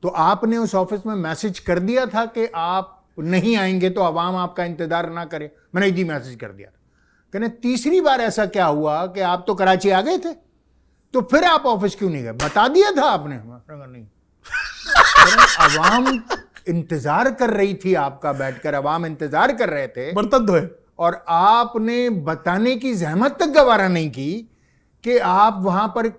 तो आपने उस ऑफिस में मैसेज कर दिया था कि आप नहीं आएंगे तो अवाम आपका इंतजार ना करे। मैंने जी मैसेज कर दिया था। कहने तीसरी बार ऐसा क्या हुआ कि आप तो कराची आ गए थे, तो फिर आप ऑफिस क्यों नहीं गए? बता दिया था आपने? नहीं, अवाम इंतजार कर रही थी आपका, बैठकर अवाम इंतजार कर रहे थे, बर्तन धोए, और आपने बताने की जहमत तक गवारा नहीं की कि आप वहां पर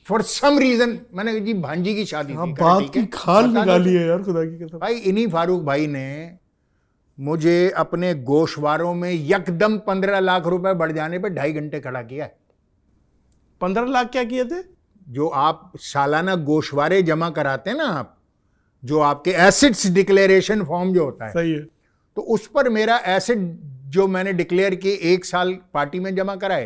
फॉर सम रीजन। मैंने जी भांजी की शादी थी, बात की खाल निकाली है यार, खुदा की कसम। भाई इन्हीं फारूक भाई ने मुझे अपने गोशवारों में यकदम 15 लाख रुपए बढ़ जाने पे 2.5 घंटे खड़ा किया है। 15 लाख क्या किए थे? जो आप सालाना गोशवारे जमा कराते हैं ना, आप जो आपके एसेट्स डिक्लेरेशन फॉर्म जो होता है, सही है, तो उस पर मेरा एसेट जो मैंने डिक्लेयर किए 1 साल पार्टी में जमा कराए,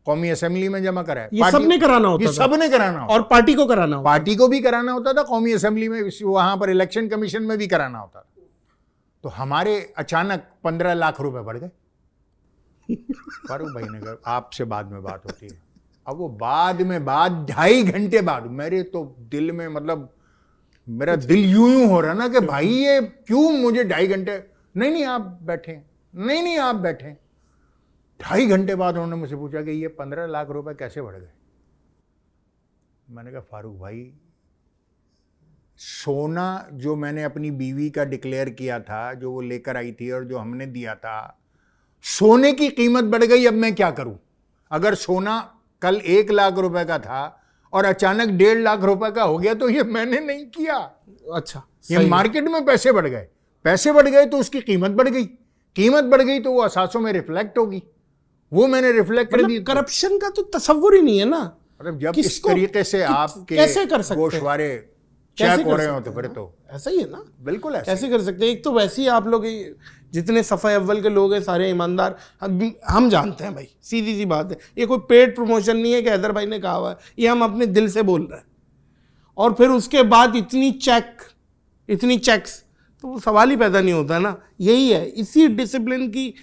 कौमी असेंबली में जमा कराए, ये सबने कराना होता था, सबने कराना होता, और पार्टी को कराना होता, पार्टी को भी कराना होता था, कौमी असेंबली में, वहां पर इलेक्शन कमीशन में भी कराना होता था। तो हमारे अचानक 15 लाख रुपए बढ़ गए। फारूक भाई ने कहा आपसे बाद में बात होती है। अब वो बाद में बात 2.5 घंटे बाद, मेरे तो दिल में, मतलब मेरा दिल यूं हो रहा ना कि भाई ये क्यों मुझे 2.5 घंटे, नहीं आप बैठे, नहीं आप बैठे। 2.5 घंटे बाद उन्होंने मुझसे पूछा कि ये 15 लाख रुपए कैसे बढ़ गए? मैंने कहा फारूक भाई, सोना जो मैंने अपनी बीवी का डिक्लेयर किया था, जो वो लेकर आई थी और जो हमने दिया था, सोने की कीमत बढ़ गई। अब मैं क्या करूं? अगर सोना कल 1 लाख रुपए का था और अचानक 1.5 लाख रुपए का हो गया, तो ये मैंने नहीं किया। अच्छा, ये मार्केट में पैसे बढ़ गए, पैसे बढ़ गए तो उसकी कीमत बढ़ गई, कीमत बढ़ गई तो वो असासों में रिफ्लेक्ट होगी, वो मैंने रिफ्लेक्ट कर दी। करप्शन का तो तस्वुर ही नहीं है ना। मतलब जब इस तरीके से आपके कैसे कर सकते गोशवारे चेक हो रहे हो तो फिर तो ऐसा ही है ना। बिल्कुल ऐसे कैसे कर सकते हैं? एक तो वैसे ही आप लोग जितने सफ़ा अव्वल के लोग हैं सारे ईमानदार, हम जानते हैं भाई, सीधी सी बात है। ये कोई पेड प्रमोशन नहीं है कि हैदर भाई ने कहा हुआ है, ये हम अपने दिल से बोल रहे हैं। और फिर उसके बाद इतनी चेक्स, तो वो सवाल ही पैदा नहीं होता ना। यही है, इसी डिसिप्लिन की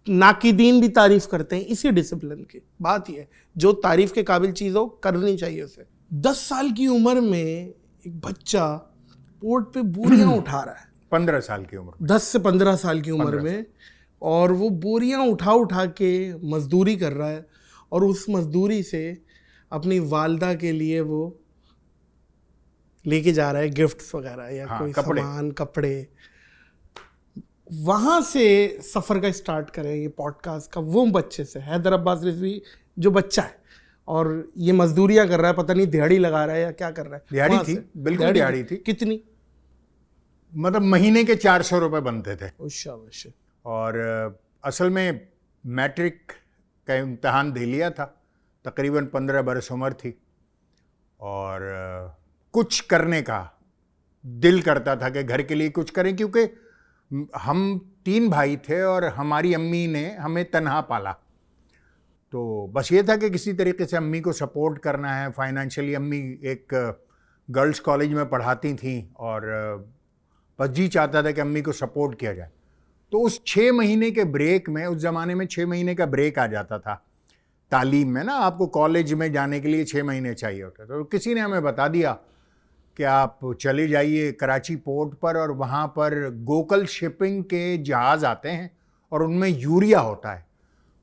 नाकिदीन भी तारीफ करते हैं, इसी डिसिप्लिन की बात ये है। जो तारीफ के काबिल चीज़ हो करनी चाहिए उसे। 10 साल की उम्र में एक बच्चा पोर्ट पे बोरियां उठा रहा है, 15 साल की उम्र, 10 से 15 साल की उम्र में, और वो बोरियां उठा के मजदूरी कर रहा है, और उस मजदूरी से अपनी वालदा के लिए वो लेके जा रहा है गिफ्ट्स वगैरह या कोई सामान, कपड़े। वहां से सफर का स्टार्ट करें ये पॉडकास्ट का, वो बच्चे से, हैदर अब्बास रिजवी जो बच्चा है और ये मजदूरियां कर रहा है, पता नहीं दिहाड़ी लगा रहा है या क्या कर रहा है। दिहाड़ी थी, बिल्कुल दिहाड़ी थी। कितनी? मतलब महीने के 400 रुपए बनते थे। और असल में मैट्रिक का इम्तहान दे लिया था, तकरीबन 15 बरस उम्र थी, और कुछ करने का दिल करता था कि घर के लिए कुछ करें, क्योंकि हम 3 भाई थे और हमारी अम्मी ने हमें तन्हा पाला। तो बस ये था कि किसी तरीके से अम्मी को सपोर्ट करना है फाइनेंशियली। अम्मी एक गर्ल्स कॉलेज में पढ़ाती थी और बस जी चाहता था कि अम्मी को सपोर्ट किया जाए। तो उस 6 महीने के ब्रेक में, उस ज़माने में 6 महीने का ब्रेक आ जाता था तालीम में ना, आपको कॉलेज में जाने के लिए 6 महीने चाहिए होते, तो किसी ने हमें बता दिया कि आप चले जाइए कराची पोर्ट पर और वहाँ पर गोकल शिपिंग के जहाज़ आते हैं और उनमें यूरिया होता है।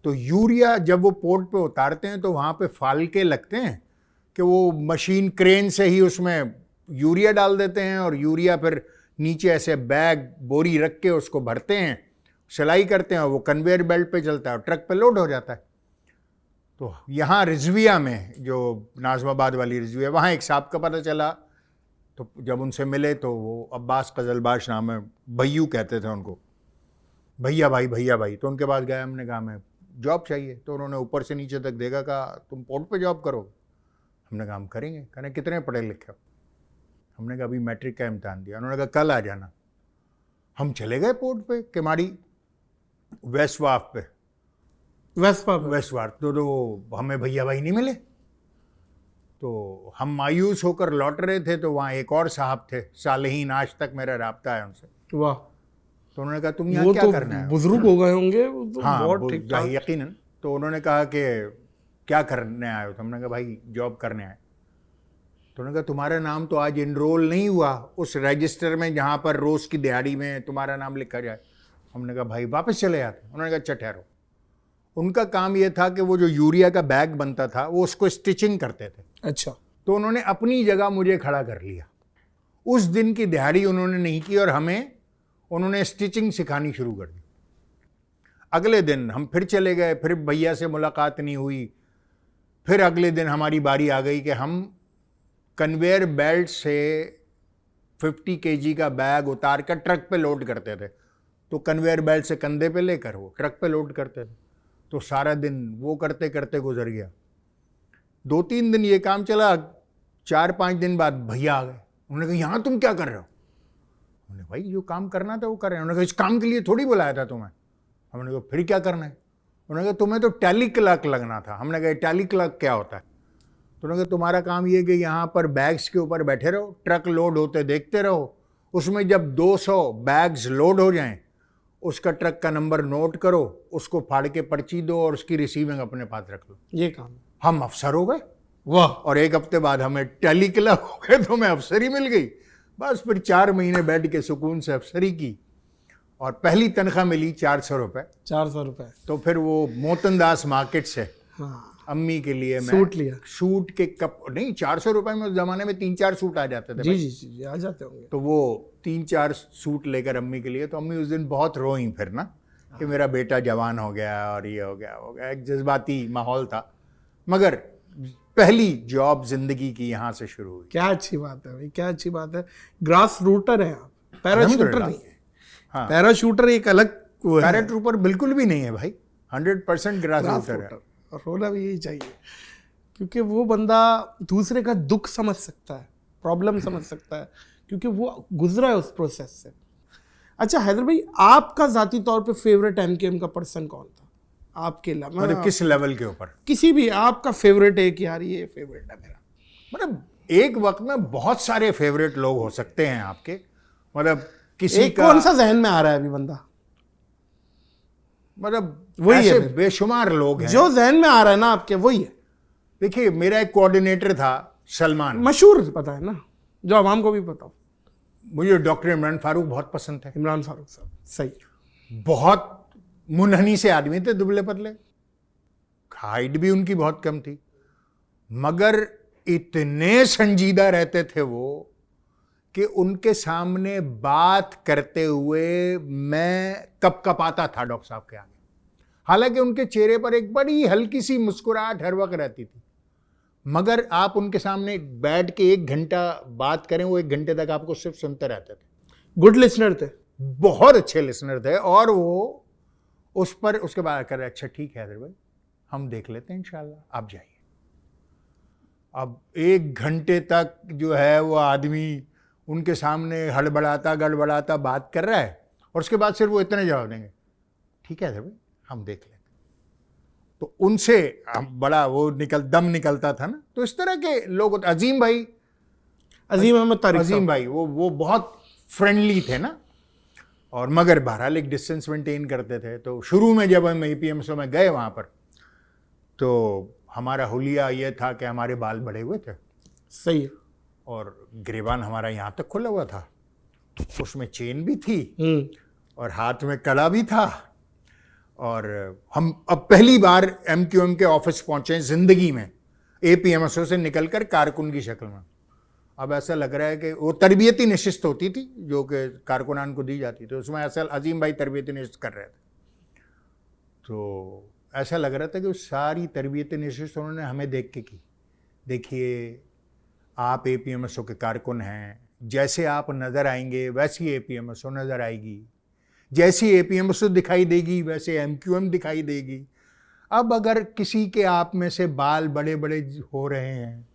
तो यूरिया जब वो पोर्ट पे उतारते हैं तो वहाँ पे फालके लगते हैं कि वो मशीन क्रेन से ही उसमें यूरिया डाल देते हैं और यूरिया फिर नीचे ऐसे बैग बोरी रख के उसको भरते हैं, सिलाई करते हैं और वो कन्वेयर बेल्ट पे चलता है और ट्रक पे लोड हो जाता है। तो यहाँ रिजविया में, जो नाज़िमाबाद वाली रिजविया, वहाँ एक साहब का पता चला, तो जब उनसे मिले तो वो अब्बास कजलबाश नाम है, भैयू कहते थे उनको, भैया भाई। तो उनके पास गया, हमने कहा हमें जॉब चाहिए। तो उन्होंने ऊपर से नीचे तक देखा, कहा तुम पोर्ट पे जॉब करोगे? हमने कहा हम करेंगे। कहने कितने पढ़े लिखे हो? हमने कहा अभी मैट्रिक का इम्तहान दिया। उन्होंने कहा कल आ जाना। हम चले गए पोर्ट पे, केमाड़ी वेस्ट वार्फ पे, वेस्ट वार्फ। तो हमें भैया भाई नहीं मिले, तो हम मायूस होकर लौट रहे थे, तो वहाँ एक और साहब थे, सालेहीन, आज तक मेरा राब्ता है उनसे। वाह। तो उन्होंने कहा तुम यहाँ क्या करना है? बुजुर्ग हो गए होंगे वो तो, हाँ, बहुत ठीक ठाक। यकीनन। तो उन्होंने कहा कि क्या करने आए हो? तो हमने कहा भाई जॉब करने आए। तो उन्होंने कहा तुम्हारा नाम तो आज इनरोल नहीं हुआ उस रजिस्टर में जहाँ पर रोज़ की दिहाड़ी में तुम्हारा नाम लिखा जाए। हमने कहा भाई वापस चले जाते। उन्होंने कहा अच्छा ठहरो। उनका काम ये था कि वो जो यूरिया का बैग बनता था वो उसको स्टिचिंग करते थे। अच्छा। तो उन्होंने अपनी जगह मुझे खड़ा कर लिया। उस दिन की दिहाड़ी उन्होंने नहीं की और हमें उन्होंने स्टिचिंग सिखानी शुरू कर दी। अगले दिन हम फिर चले गए, फिर भैया से मुलाकात नहीं हुई। फिर अगले दिन हमारी बारी आ गई कि हम कन्वेयर बेल्ट से 50 केजी का बैग उतार कर ट्रक पे लोड करते थे। तो कन्वेयर बेल्ट से कंधे पे लेकर वो ट्रक पे लोड करते थे। तो सारा दिन वो करते करते गुजर गया। 2-3 दिन ये काम चला। 4-5 दिन बाद भैया आ गए। उन्होंने कहा यहाँ तुम क्या कर रहे हो? हमने भाई जो काम करना था वो कर रहे हैं। उन्होंने कहा इस काम के लिए थोड़ी बुलाया था तुम्हें। हमने कहा फिर क्या करना है? उन्होंने कहा तुम्हें तो टैली क्लर्क लगना था। हमने कहा टैली क्लर्क क्या होता है? तो उन्होंने कहा तुम्हारा काम ये कि यहाँ पर बैग्स के ऊपर बैठे रहो, ट्रक लोड होते देखते रहो, उसमें जब 200 बैग्स लोड हो जाएं उसका ट्रक का नंबर नोट करो, उसको फाड़ के पर्ची दो और उसकी रिसीविंग अपने पास रख लो। ये काम। हम अफसर हो गए। वाह। और 1 हफ्ते बाद हमें टैली क्लर्क हो गए, तो हमें अफसरी मिल गई। बस फिर 4 महीने बैठ के सुकून से अफसरी की और पहली तनख्वाह मिली 400 रुपये। 400 रुपये। तो फिर वो मोतनदास मार्केट से हाँ, अम्मी के लिए मैं सूट लिया। सूट के कप नहीं, 400 रुपये में उस जमाने में 3-4 सूट आ जाते थे। जी जी जी आ जाते होंगे। तो वो 3-4 सूट लेकर अम्मी के लिए, तो अम्मी उस दिन बहुत रोई फिर ना कि मेरा बेटा जवान हो गया और ये हो गया। एक जज्बाती माहौल था। मगर पहली जॉब जिंदगी की यहाँ से शुरू हुई। क्या अच्छी बात है भाई, क्या अच्छी बात है। ग्रास रूटर है आप, पैराशूटर नहीं है। हाँ, पैराशूटर एक अलग वो है। पैराट्रूपर बिल्कुल भी नहीं है भाई, 100% ग्रास रूटर है। और होना भी यही चाहिए, क्योंकि वो बंदा दूसरे का दुख समझ सकता है, प्रॉब्लम समझ सकता है, क्योंकि वो गुजरा है उस प्रोसेस से। अच्छा हैदर भाई, आपका जाती तौर पे फेवरेट एमकेएम का पर्सन कौन था आपके अलावा? मतलब किस लेवल के ऊपर? किसी भी आपका फेवरेट है कि यार ये फेवरेट है मेरा। मतलब एक वक्त में बहुत सारे फेवरेट लोग हो सकते हैं आपके, मतलब किसी एक का कौन सा जहन में आ रहा है अभी बंदा? मतलब वही ऐसे है बेशुमार लोग हैं जो जहन में आ रहा है ना आपके, वही है। देखिए मेरा एक कोऑर्डिनेटर था सलमान, मशहूर पता है ना, जो आवाम को भी पता हो। मुझे डॉक्टर इमरान फारूक बहुत पसंद थे। इमरान फारूक साहब सही। बहुत मुनहनी से आदमी थे, दुबले पतले, हाइट भी उनकी बहुत कम थी, मगर इतने संजीदा रहते थे वो कि उनके सामने बात करते हुए मैं कपकपाता था डॉक्टर साहब के आगे। हालांकि उनके चेहरे पर एक बड़ी हल्की सी मुस्कुराहट हर वक्त रहती थी, मगर आप उनके सामने बैठ के 1 घंटा बात करें, वो 1 घंटे तक आपको सिर्फ सुनते रहते थे। गुड लिसनर थे, बहुत अच्छे लिसनर थे। और वो उस पर उसके बाद कर रहे, अच्छा ठीक है हैदर भाई हम देख लेते हैं इंशाल्लाह, आप जाइए। अब 1 घंटे तक जो है वो आदमी उनके सामने हड़बड़ाता गड़बड़ाता बात कर रहा है और उसके बाद सिर्फ वो इतने जवाब देंगे, ठीक है हैदर भाई हम देख लेते। तो उनसे बड़ा वो दम निकलता था ना। तो इस तरह के लोग, अजीम भाई, अजीम अहमद तारिक अजीम भाई वो बहुत फ्रेंडली थे ना। और मगर बहरहाल एक डिस्टेंस मेंटेन करते थे। तो शुरू में जब हम APMSO में गए वहाँ पर, तो हमारा हुलिया ये था कि हमारे बाल बड़े हुए थे, सही है, और गिरेबान हमारा यहाँ तक खुला हुआ था, उसमें चेन भी थी और हाथ में कड़ा भी था। और हम अब पहली बार MQM के ऑफिस पहुंचे जिंदगी में, APMSO से निकलकर कारकुन की शक्ल में। अब ऐसा लग रहा है कि वो तरबियती नशिस्त होती थी जो कि कारकुनान को दी जाती थी, उसमें ऐसा अजीम भाई तरबियती नशिस्त कर रहे थे। तो ऐसा लग रहा था कि वो सारी तरबियती नशिस्त उन्होंने हमें देख के की। देखिए, आप APMSO के कारकुन हैं, जैसे आप नज़र आएंगे वैसी APMSO नज़र आएगी, जैसी APMSO दिखाई देगी वैसे MQM दिखाई देगी। अब अगर किसी के आप में से बाल बड़े बड़े हो रहे हैं,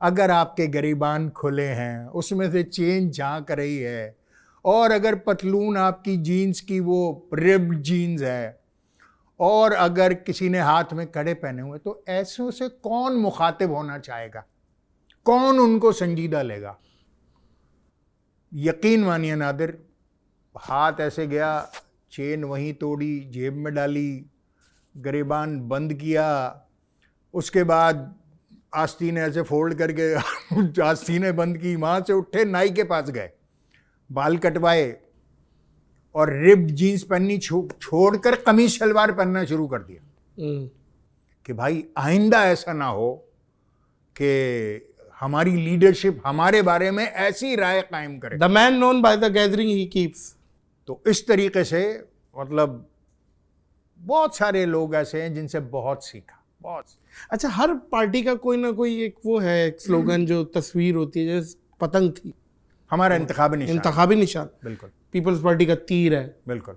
अगर आपके गिरेबान खुले हैं, उसमें से चेन झांक रही है, और अगर पतलून आपकी जीन्स की वो रिब्ड जीन्स है, और अगर किसी ने हाथ में कड़े पहने हुए, तो ऐसों से कौन मुखातिब होना चाहेगा, कौन उनको संजीदा लेगा? यकीन मानिए नादिर, हाथ ऐसे गया, चेन वहीं तोड़ी, जेब में डाली, गिरेबान बंद किया, उसके बाद आस्तीन ऐसे फोल्ड करके आस्तीनें बंद की, वहाँ से उठे नाई के पास गए, बाल कटवाए और रिब्ड जीन्स पहननी छोड़कर कमीज शलवार पहनना शुरू कर दिया कि भाई आइंदा ऐसा ना हो कि हमारी लीडरशिप हमारे बारे में ऐसी राय कायम करे। The man known by the gathering he keeps. तो इस तरीके से मतलब बहुत सारे लोग ऐसे हैं जिनसे बहुत सीखा, बहुत। अच्छा, हर पार्टी का कोई ना कोई एक वो है, एक स्लोगन जो तस्वीर होती है, जैसे पतंग थी हमारा इंतखाबी निशान, बिल्कुल। पीपल्स पार्टी का तीर है, बिल्कुल।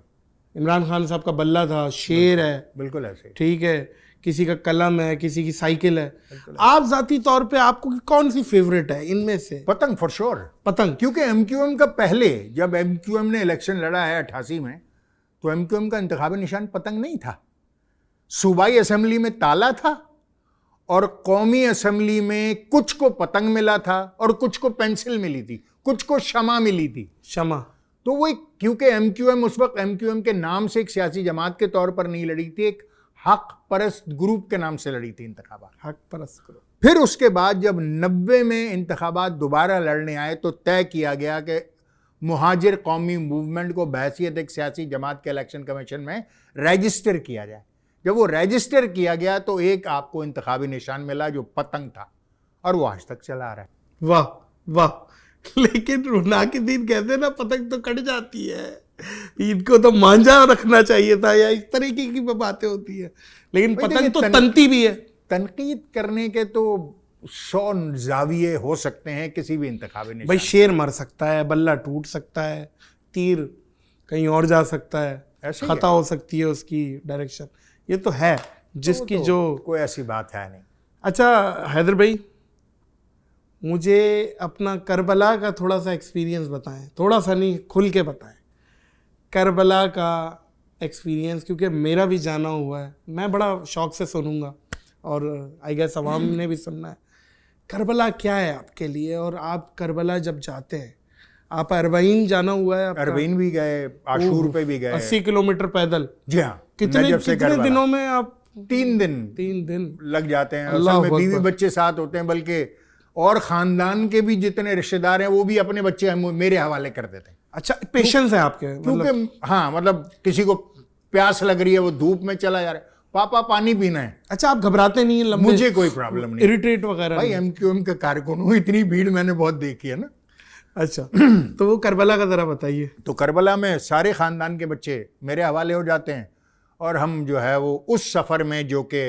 इमरान खान साहब का बल्ला था, शेर है, बिल्कुल ऐसे, ठीक है, किसी का कलम है, किसी की साइकिल है। आप जाती तौर पे आपको कौन सी फेवरेट है इनमें से? पतंग फॉर श्योर, पतंग। क्योंकि MQM का पहले जब MQM ने इलेक्शन लड़ा है 88 में, तो MQM का इंतखाबी निशान पतंग नहीं था। सूबाई असेंबली में ताला था और कौमी असेंबली में कुछ को पतंग मिला था और कुछ को पेंसिल मिली थी, कुछ को शमा मिली थी। शमा तो वो क्योंकि MQM उस वक्त MQM के नाम से एक सियासी जमात के तौर पर नहीं लड़ी थी, एक हक परस्त ग्रुप के नाम से लड़ी थी इंतखाबात। हक परस्त ग्रुप। फिर उसके बाद जब 90 में इंतखाबात दोबारा लड़ने आए तो तय किया गया कि मुहाजिर कौमी मूवमेंट को बहैसियत एक सियासी जमात के इलेक्शन कमीशन में रजिस्टर किया जाए। जब वो रजिस्टर किया गया तो एक आपको इंतखाबी निशान मिला जो पतंग था, और वो आज तक चला रहा है। वाह वाह। लेकिन रुना के दिन कहते हैं ना, पतंग तो कट जाती है, इनको तो मांझा रखना चाहिए था, या इस तरीके की बातें होती है। लेकिन पतंग तो तनती भी है। तनकीद करने के तो 100 जाविये हो सकते हैं किसी भी इंतखाबी निशान। भाई शेर मर सकता है, बल्ला टूट सकता है, तीर कहीं और जा सकता है, खता हो सकती है उसकी डायरेक्शन, ये तो है जिसकी तो जो कोई ऐसी बात है नहीं। अच्छा हैदर भाई, मुझे अपना करबला का थोड़ा सा एक्सपीरियंस बताएं, थोड़ा सा नहीं, खुल के बताएं करबला का एक्सपीरियंस, क्योंकि मेरा भी जाना हुआ है, मैं बड़ा शौक से सुनूंगा और आई गेस अवाम ने भी सुनना है। करबला क्या है आपके लिए, और आप करबला जब जाते हैं, आप अरबईन जाना हुआ है? अरबईन भी गए, आशूर पे भी गए, 80 किलोमीटर पैदल। जी हाँ। कितने दिनों में आप? 3 दिन लग जाते हैं। अल्लाह में बीवी बच्चे साथ होते हैं, बल्कि और खानदान के भी जितने रिश्तेदार हैं वो भी अपने बच्चे मेरे हवाले कर देते हैं। अच्छा, पेशेंस है आपके? क्योंकि हाँ, मतलब किसी को प्यास लग रही है, वो धूप में चला जा रहा है, पापा पानी पीना है। अच्छा, आप घबराते नहीं हैं? मुझे कोई प्रॉब्लम नहीं, इरिटेट वगैरह भाई MQM का कारकुन हूँ, इतनी भीड़ मैंने बहुत देखी है ना। अच्छा तो वो करबला का जरा बताइए। तो करबला में सारे खानदान के बच्चे मेरे हवाले हो जाते हैं, और हम जो है वो उस सफ़र में, जो कि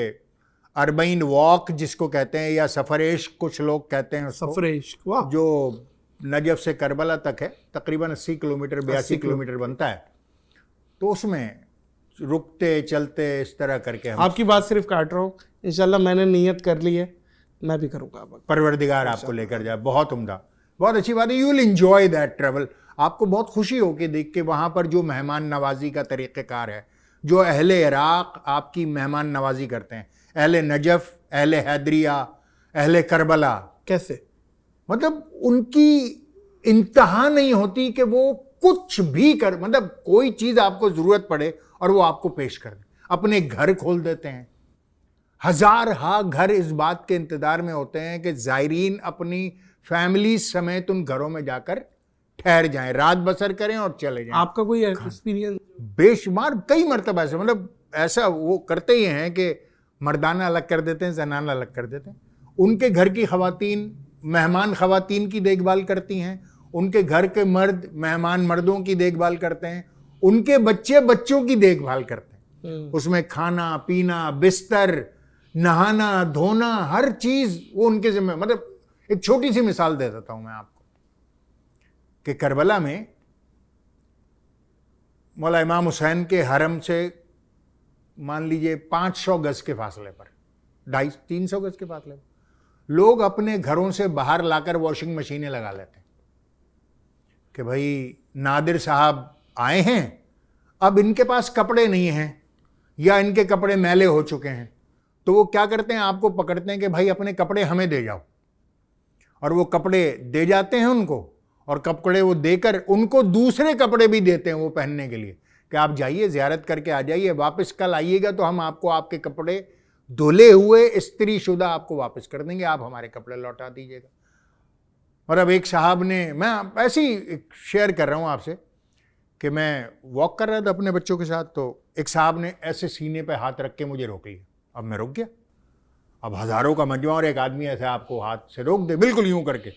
अरबईन वॉक जिसको कहते हैं, या सफ़रेश कुछ लोग कहते हैं उसको, सफ़रेश, वाह, जो नजफ से करबला तक है, तकरीबन 80 किलोमीटर 82 किलोमीटर बनता है। तो उसमें रुकते चलते इस तरह करके हम। आपकी बात सिर्फ काट रहा हूँ, इंशाल्लाह मैंने नियत कर ली है, मैं भी करूँगा। परवरदिगार आपको लेकर जाए, बहुत उम्दा, बहुत अच्छी बात है। You will enjoy that travel. आपको बहुत खुशी होगी देख के वहाँ पर जो मेहमान नवाजी का तरीक़ेकार है, जो अहले इराक़ आपकी मेहमान नवाजी करते हैं, अहले नजफ़, अहले हैदरिया, अहले करबला। कैसे? मतलब उनकी इंतहा नहीं होती कि वो कुछ भी कर, मतलब कोई चीज आपको जरूरत पड़े और वो आपको पेश कर दे। अपने घर खोल देते हैं, हजार घर इस बात के इंतजार में होते हैं कि जायरीन अपनी फैमिली समेत उन घरों में जाकर ठहर जाएं, रात बसर करें और चले जाएं। आपका कोई एक्सपीरियंस? बेशुमार, कई मरतबा ऐसे, मतलब ऐसा वो करते ही हैं कि मर्दाना अलग कर देते हैं, जनाना अलग कर देते हैं। उनके घर की खवातीन मेहमान खवातीन की देखभाल करती हैं, उनके घर के मर्द मेहमान मर्दों की देखभाल करते हैं, उनके बच्चे बच्चों की देखभाल करते हैं। उसमें खाना पीना, बिस्तर, नहाना धोना, हर चीज वो उनके जिम्मे। मतलब एक छोटी सी मिसाल दे देता हूं मैं आपको कि करबला में मौला इमाम हुसैन के हरम से मान लीजिए 500 गज के फासले पर, 250-300 गज के फासले पर, लोग अपने घरों से बाहर लाकर वॉशिंग मशीनें लगा लेते हैं कि भाई नादिर साहब आए हैं, अब इनके पास कपड़े नहीं हैं या इनके कपड़े मैले हो चुके हैं, तो वो क्या करते हैं, आपको पकड़ते हैं कि भाई अपने कपड़े हमें दे जाओ, और वो कपड़े दे जाते हैं उनको, और कपड़े वो देकर उनको दूसरे कपड़े भी देते हैं वो पहनने के लिए कि आप जाइए जियारत करके आ जाइए, वापस कल आइएगा तो हम आपको आपके कपड़े धुले हुए इस्त्री शुदा आपको वापस कर देंगे, आप हमारे कपड़े लौटा दीजिएगा। और अब एक साहब ने, मैं ऐसे ही शेयर कर रहा हूँ आपसे कि मैं वॉक कर रहा था अपने बच्चों के साथ, तो एक साहब ने ऐसे सीने पे हाथ रख के मुझे रोक लिया। अब मैं रुक गया, अब हजारों का मजमा और एक आदमी ऐसे आपको हाथ से रोक दे बिल्कुल यूं करके,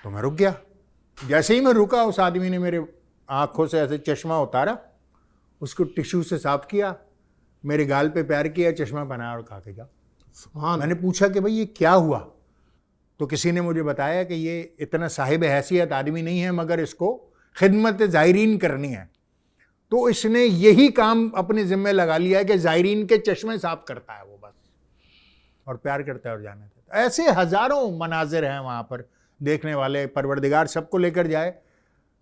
तो मैं रुक गया। जैसे ही मैं रुका, उस आदमी ने मेरे आंखों से ऐसे चश्मा उतारा, उसको टिश्यू से साफ किया, मेरे गाल पे पैर किया, चश्मा पहनाया और कहा के जा। मैंने पूछा कि भाई ये क्या हुआ, तो किसी ने मुझे बताया कि ये इतना साहिब हैसियत आदमी नहीं है, मगर इसको खिदमत जायरीन करनी है, तो इसने यही काम अपने जिम्मे लगा लिया है कि जायरीन के चश्मे साफ करता है वो बस, और प्यार करता है और जाने देता है। ऐसे हजारों मनाजिर हैं वहाँ पर देखने वाले। परवरदिगार सबको लेकर जाए,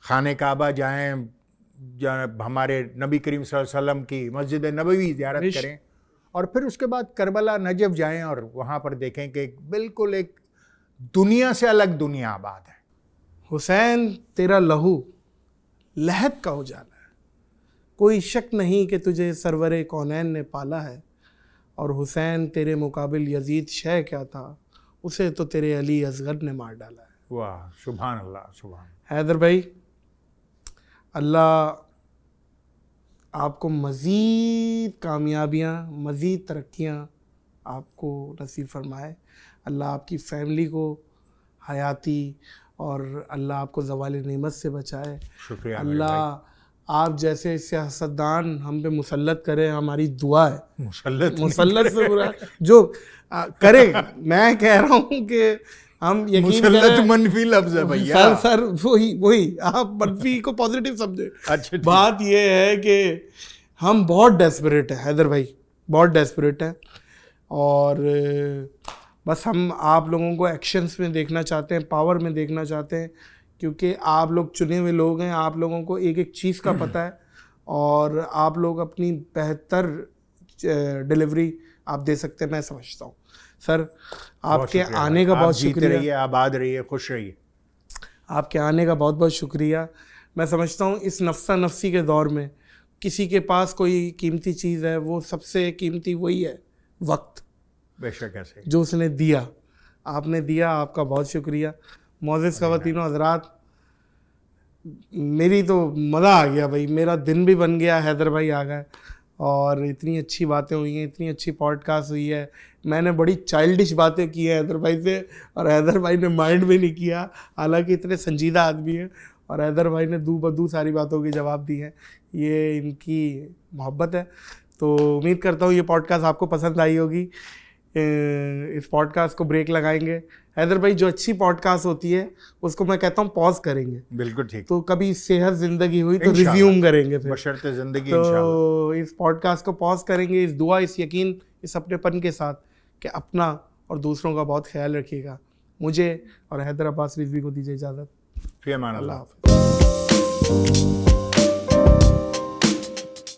खाने काबा जाएं, हमारे नबी करीम सल्लल्लाहु अलैहि वसल्लम की मस्जिद नबवी ज़ियारत करें, और फिर उसके बाद करबला नजफ जाएं और वहाँ पर देखें कि बिल्कुल एक दुनिया से अलग दुनिया आबाद है। हुसैन तेरा लहू लहद का उजाला है, कोई शक नहीं कि तुझे सरवरे कौनैन ने पाला है, और हुसैन तेरे मुकाबिल यजीद शह क्या था, उसे तो तेरे अली असगर ने मार डाला है। वाह, सुभान अल्लाह, सुभान। हैदर भाई, अल्लाह आपको मज़ीद कामयाबियाँ, मज़ीद तरक्कियाँ आपको नसीब फरमाए। अल्लाह आपकी फैमिली को हयाती और अल्लाह आपको ज़वाल नेमत से बचाए। शुक्रिया। अल्लाह आप जैसे सियासतदान हम पे मुसल्लत करे, हमारी दुआ है। मुसल्लत से बुरा जो करे, मैं कह रहा हूँ कि हम यकीन करें, मनफी लफ्ज़ है भैया। सर वही आप मनफी को पॉजिटिव समझे। अच्छा, बात ये है कि हम बहुत डेस्परेट है हैदर भाई, बहुत डेस्परेट है, और बस हम आप लोगों को एक्शंस में देखना चाहते हैं, पावर में देखना चाहते हैं, क्योंकि आप लोग चुने हुए लोग हैं, आप लोगों को एक एक चीज़ का पता है, और आप लोग अपनी बेहतर डिलीवरी आप दे सकते हैं, मैं समझता हूँ। सर आपके आने का बहुत शुक्रिया। रहिए, आबाद रहिए, खुश रहिए। आपके आने का बहुत बहुत शुक्रिया। मैं समझता हूँ इस नफ्सा नफ्सी के दौर में किसी के पास कोई कीमती चीज़ है, वो सबसे कीमती वही है, वक्त। बेशक ऐसे जो उसने दिया, आपने दिया, आपका बहुत शुक्रिया। मोअज़्ज़िज़ ख़वातीनो हज़रात, मेरी तो मज़ा आ गया भाई, मेरा दिन भी बन गया, हैदर भाई आ गए, और इतनी अच्छी बातें हुई हैं, इतनी अच्छी पॉडकास्ट हुई है। मैंने बड़ी चाइल्डिश बातें की हैं हैदर भाई से, और हैदर भाई ने माइंड भी नहीं किया, हालांकि इतने संजीदा आदमी हैं, और हैदर भाई ने दू बदू सारी बातों के जवाब दी हैं। ये इनकी मोहब्बत है। तो उम्मीद करता हूँ ये पॉडकास्ट आपको पसंद आई होगी। इस पॉडकास्ट को ब्रेक लगाएंगे हैदर भाई, जो अच्छी पॉडकास्ट होती है उसको मैं कहता हूँ पॉज करेंगे। बिल्कुल ठीक। तो कभी सेहत जिंदगी हुई तो रिज्यूम करेंगे फिर, बशर्ते जिंदगी। तो इस पॉडकास्ट को पॉज करेंगे, इस दुआ, इस यकीन, इस अपनेपन के साथ कि अपना और दूसरों का बहुत ख्याल रखिएगा। मुझे और हैदर अब्बास रिजवी को दीजिए इजाज़त। फ़ी अमान अल्लाह।